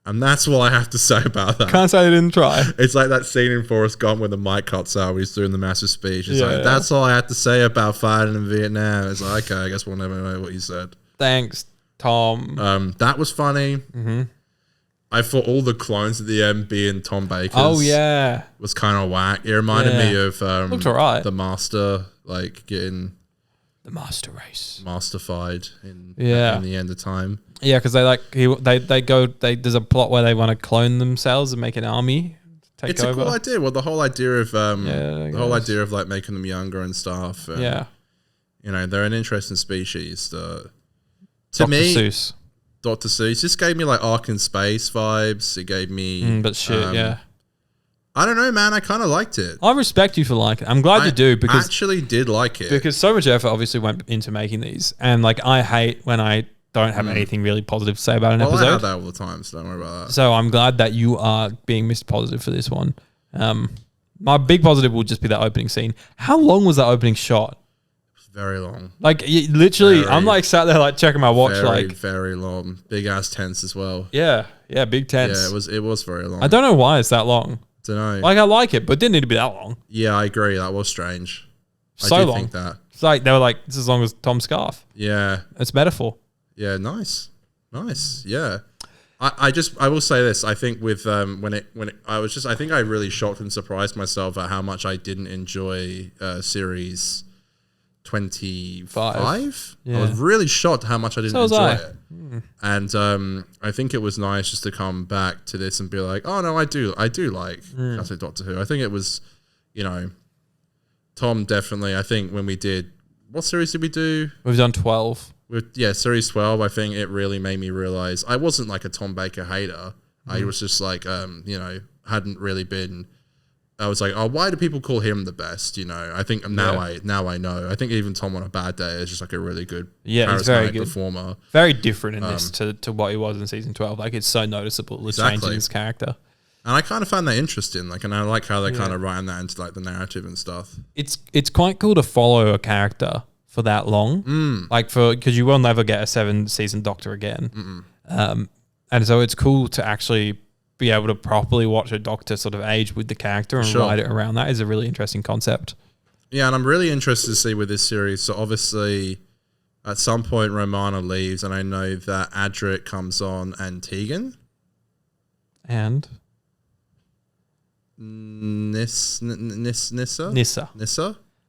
Speaker 2: and that's what I have to say about that.
Speaker 1: Can't say I didn't try.
Speaker 2: It's like that scene in Forrest Gump when the mic cuts out, where he's doing the massive speech. It's like, that's all I have to say about fighting in Vietnam. It's like, okay, I guess we'll never know what you said.
Speaker 1: Thanks, Tom.
Speaker 2: That was funny. Mm-hmm. I thought all the clones at the end being Tom Baker's.
Speaker 1: Oh yeah,
Speaker 2: was kind of whack. It reminded me of
Speaker 1: looked alright.
Speaker 2: The Master, like getting
Speaker 1: the master race.
Speaker 2: Masterfied in the end of time.
Speaker 1: Yeah, because there's a plot where they want to clone themselves and make an army.
Speaker 2: It's a cool idea. Well, the whole idea of like making them younger and stuff. And, they're an interesting species. To me,
Speaker 1: Seuss.
Speaker 2: Dr. Seuss just gave me like Ark in Space vibes. It gave me, I don't know, man. I kind of liked it.
Speaker 1: I respect you for liking it. I'm glad you do because
Speaker 2: I actually did like it
Speaker 1: because so much effort obviously went into making these, and like I hate when I don't have anything really positive to say about an episode.
Speaker 2: I have that all the time, so don't worry about that.
Speaker 1: So I'm glad that you are being Mr. Positive for this one. My big positive will just be that opening scene. How long was that opening shot?
Speaker 2: Very long.
Speaker 1: Like literally, I'm like sat there like checking my watch,
Speaker 2: very long. Big ass tents as well.
Speaker 1: Yeah, big tents.
Speaker 2: Yeah, it was very long.
Speaker 1: I don't know why it's that long.
Speaker 2: Don't know.
Speaker 1: Like I like it, but it didn't need to be that long.
Speaker 2: Yeah, I agree. That was strange.
Speaker 1: So
Speaker 2: I did
Speaker 1: long.
Speaker 2: think that.
Speaker 1: It's like they were like, it's as long as Tom's scarf.
Speaker 2: Yeah,
Speaker 1: it's metaphor.
Speaker 2: Yeah, nice. Yeah. I will say this. I think with I think I really shocked and surprised myself at how much I didn't enjoy series 25.
Speaker 1: Yeah.
Speaker 2: I was really shocked how much I didn't enjoy it.
Speaker 1: Mm.
Speaker 2: And I think it was nice just to come back to this and be like, oh no, I do like classic Doctor Who. I think it was, Tom definitely. I think when we did, what series did we do?
Speaker 1: We've done 12.
Speaker 2: Series 12, I think it really made me realize I wasn't like a Tom Baker hater. I was just like, hadn't really been. I was like, oh, why do people call him the best? I think now I know. I think even Tom on a bad day is just like a really good,
Speaker 1: he's very good
Speaker 2: performer.
Speaker 1: Very different in this to what he was in season 12. Like it's so noticeable the change in his character.
Speaker 2: And I kind of found that interesting. Like, and I like how they're kind of writing that into like the narrative and stuff.
Speaker 1: It's quite cool to follow a character for that long, because you will never get a 7-season Doctor again, and so it's cool to actually be able to properly watch a Doctor sort of age with the character and write it around. That is a really interesting concept.
Speaker 2: Yeah, and I'm really interested to see with this series. So obviously, at some point Romana leaves, and I know that Adric comes on and Tegan
Speaker 1: and
Speaker 2: Nissa,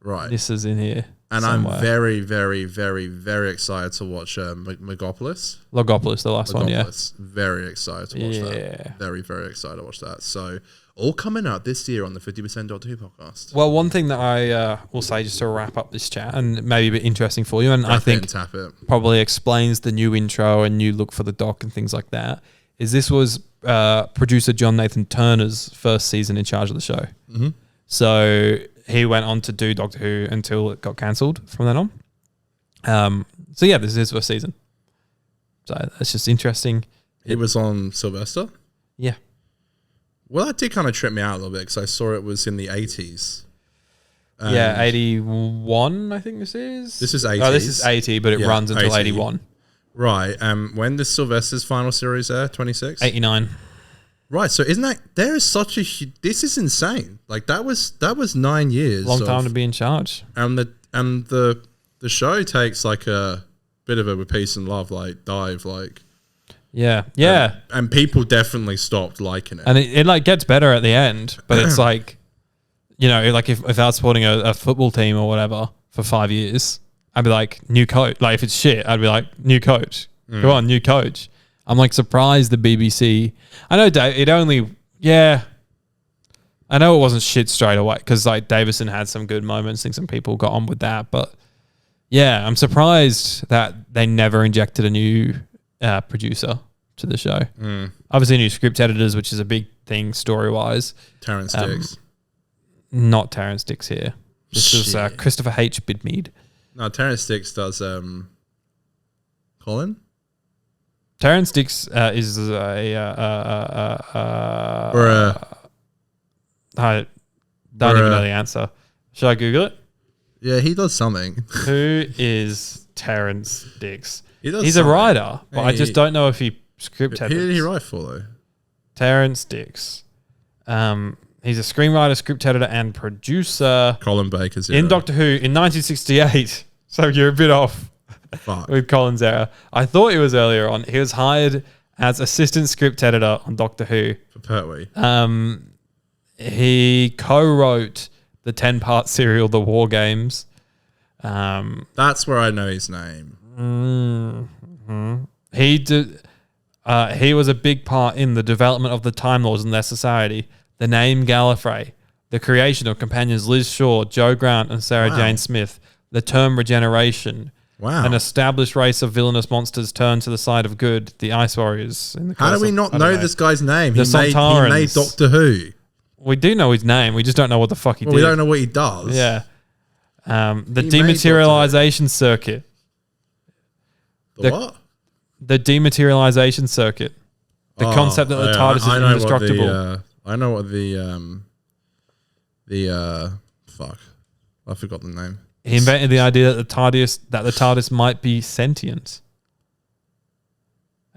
Speaker 2: right?
Speaker 1: Nissa's in here.
Speaker 2: And somewhere. I'm very, very, very, very excited to watch Logopolis,
Speaker 1: the last one, yeah.
Speaker 2: Very excited to watch that. Very, very excited to watch that. So, all coming out this year on the 50% Doctor Who podcast.
Speaker 1: Well, one thing that I will say just to wrap up this chat, and maybe a bit interesting for you, and I think probably explains the new intro and new look for the Doc and things like that, is this was producer John Nathan Turner's first season in charge of the show. Mm-hmm. So he went on to do Doctor Who until it got cancelled from then on. So yeah, this is his first season. So that's just interesting.
Speaker 2: He was on Sylvester?
Speaker 1: Yeah.
Speaker 2: Well, that did kind of trip me out a little bit because I saw it was in the 80s.
Speaker 1: Yeah, 81, I think this is.
Speaker 2: This is 80s.
Speaker 1: Oh, this is 80, but it runs until 81.
Speaker 2: Right. When does Sylvester's final series air? 26?
Speaker 1: 89.
Speaker 2: Right, so isn't that there is such a this is insane. Like that was 9 years.
Speaker 1: Long time to be in charge.
Speaker 2: And the show takes like a bit of a peace and love like dive like
Speaker 1: yeah.
Speaker 2: And people definitely stopped liking it.
Speaker 1: And it like gets better at the end, but it's like like if I was supporting a football team or whatever for 5 years, I'd be like new coach. Like if it's shit, I'd be like new coach. Come on, new coach. I'm like surprised the BBC. I know I know it wasn't shit straight away because like Davison had some good moments. I think some people got on with that, but yeah, I'm surprised that they never injected a new producer to the show. Obviously, new script editors, which is a big thing story wise.
Speaker 2: Terrence Dix,
Speaker 1: not Terrence Dix here. This is Christopher H. Bidmead.
Speaker 2: No, Terrence Dix does Colin.
Speaker 1: Terrence Dix is I don't even know the answer. Should I Google it?
Speaker 2: Yeah, he does something.
Speaker 1: Who is Terrence Dix?
Speaker 2: He's
Speaker 1: a writer, but I just don't know if he script edits.
Speaker 2: Who did he write for though?
Speaker 1: Terrence Dix. He's a screenwriter, script editor, and producer.
Speaker 2: Colin Baker's
Speaker 1: in Doctor Who in 1968. So you're a bit off. With Colin's era. I thought it was earlier on. He was hired as assistant script editor on Doctor Who.
Speaker 2: For Pertwee.
Speaker 1: He co-wrote the 10-part serial The War Games.
Speaker 2: That's where I know his name.
Speaker 1: He was a big part in the development of the Time Lords and their society. The name Gallifrey, the creation of companions Liz Shaw, Joe Grant, and Sarah Jane Smith, the term regeneration.
Speaker 2: Wow.
Speaker 1: An established race of villainous monsters turned to the side of good, the Ice Warriors.
Speaker 2: How do we not know this guy's name? He made
Speaker 1: Sontarans.
Speaker 2: Doctor Who.
Speaker 1: We do know his name. We just don't know what the fuck he did.
Speaker 2: We don't know what he does.
Speaker 1: Yeah. The dematerialization circuit.
Speaker 2: The what?
Speaker 1: The dematerialization circuit. The concept that the TARDIS is indestructible.
Speaker 2: I know what fuck. I forgot the name.
Speaker 1: He invented the idea that the TARDIS might be sentient.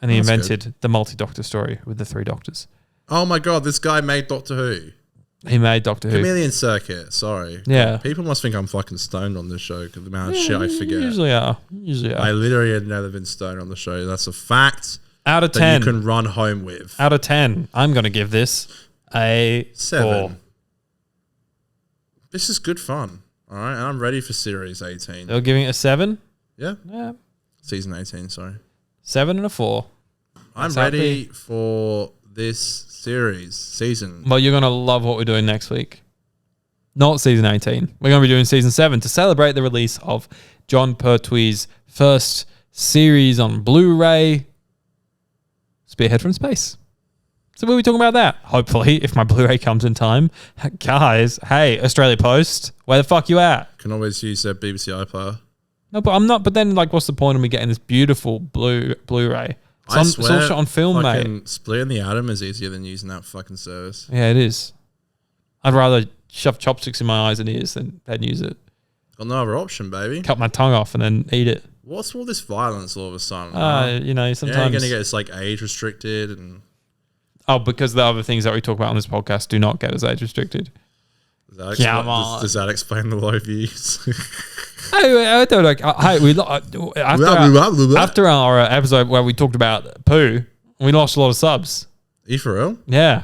Speaker 1: And he invented the multi-doctor story with the 3 doctors.
Speaker 2: Oh my god, this guy made Doctor Who.
Speaker 1: He made Doctor Who.
Speaker 2: Chameleon Circuit, sorry.
Speaker 1: Yeah.
Speaker 2: People must think I'm fucking stoned on this show because the amount of shit I forget.
Speaker 1: Usually are.
Speaker 2: I literally had never been stoned on the show. That's a fact.
Speaker 1: Out of 10.
Speaker 2: That you can run home with.
Speaker 1: Out of 10. I'm going to give this a
Speaker 2: 7.
Speaker 1: 4.
Speaker 2: This is good fun. All right, and I'm ready for Series 18.
Speaker 1: You're giving it a 7?
Speaker 2: Yeah.
Speaker 1: Yeah.
Speaker 2: Season 18, sorry.
Speaker 1: 7 and a 4.
Speaker 2: I'm ready for this season.
Speaker 1: Well, you're going to love what we're doing next week. Not season 18. We're going to be doing season 7 to celebrate the release of John Pertwee's first series on Blu-ray, Spearhead from Space. So we'll be talking about that, hopefully, if my Blu-ray comes in time. Guys, hey, Australia Post, where the fuck you at?
Speaker 2: Can always use their BBC iPlayer.
Speaker 1: No, but I'm not. But then, like, what's the point of me getting this beautiful Blu-ray?
Speaker 2: I swear,
Speaker 1: it's all shot on film, mate.
Speaker 2: Splitting the atom is easier than using that fucking service.
Speaker 1: Yeah, it is. I'd rather shove chopsticks in my eyes and ears than use it.
Speaker 2: Got no other option, baby.
Speaker 1: Cut my tongue off and then eat it.
Speaker 2: What's all this violence all of a sudden?
Speaker 1: Sometimes
Speaker 2: you're going to get it's like age restricted and.
Speaker 1: Oh, because the other things that we talk about on this podcast do not get as age restricted.
Speaker 2: Does that explain the low views?
Speaker 1: I don't know. After our episode where we talked about poo, we lost a lot of subs.
Speaker 2: Are you for real?
Speaker 1: Yeah.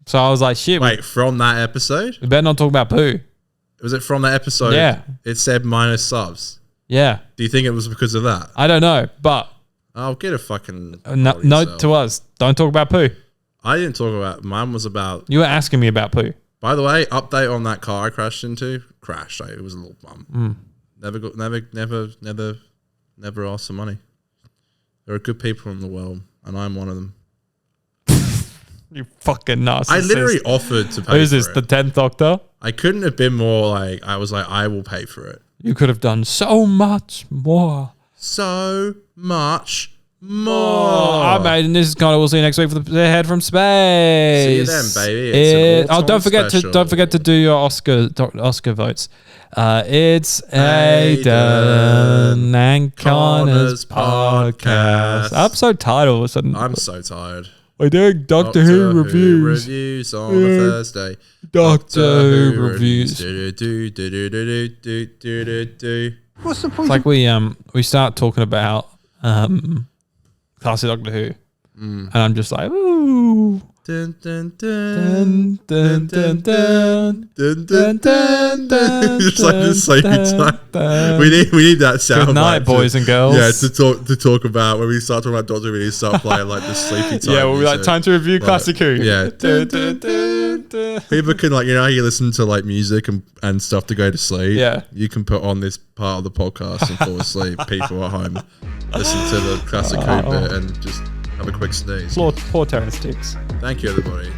Speaker 1: So I was like, shit.
Speaker 2: Wait, from that episode?
Speaker 1: We better not talk about poo.
Speaker 2: Was it from that episode?
Speaker 1: Yeah.
Speaker 2: It said minus subs.
Speaker 1: Yeah.
Speaker 2: Do you think it was because of that?
Speaker 1: I don't know, but.
Speaker 2: I'll get a fucking.
Speaker 1: Note to us. Don't talk about poo.
Speaker 2: I didn't talk about. Mine was about.
Speaker 1: You were asking me about poo.
Speaker 2: By the way, update on that car I crashed into. It was a little bum. Never ask for money. There are good people in the world, and I'm one of them.
Speaker 1: You fucking narcissist.
Speaker 2: I literally offered to pay.
Speaker 1: Who's this? The 10th Doctor?
Speaker 2: I couldn't have been more like. I was like, I will pay for it.
Speaker 1: You could have done so much more.
Speaker 2: So much more.
Speaker 1: All right, and this is kind of. We'll see you next week for the Head from Space.
Speaker 2: See you then, baby.
Speaker 1: Don't forget to do your Oscar votes. It's Aidan and Connor's podcast. Episode title all of a sudden.
Speaker 2: I'm so tired.
Speaker 1: We're doing Doctor Who reviews.
Speaker 2: Reviews on a Thursday.
Speaker 1: Doctor Who reviews.
Speaker 4: What's the point?
Speaker 1: It's like we start talking about classic Doctor Who, and I'm just like, ooh.
Speaker 2: Dun, dun, dun,
Speaker 1: Dun, dun, dun, dun.
Speaker 2: dun, dun, dun, dun. It's like the sleepy time.
Speaker 1: Dun.
Speaker 2: We need that sound.
Speaker 1: Good night, boys and girls.
Speaker 2: Yeah, to talk about when we start talking about Doctor Who, we need to start playing like the sleepy time.
Speaker 1: Yeah, we'll be like,
Speaker 2: music.
Speaker 1: time to review classic Who.
Speaker 2: Yeah.
Speaker 1: Dun, dun, dun, dun.
Speaker 2: People can how you listen to like music and stuff to go to sleep.
Speaker 1: Yeah.
Speaker 2: You can put on this part of the podcast and fall asleep. People at home listen to the classic Who bit and just have a quick sneeze.
Speaker 1: Poor Terrence Dix.
Speaker 2: Thank you, everybody.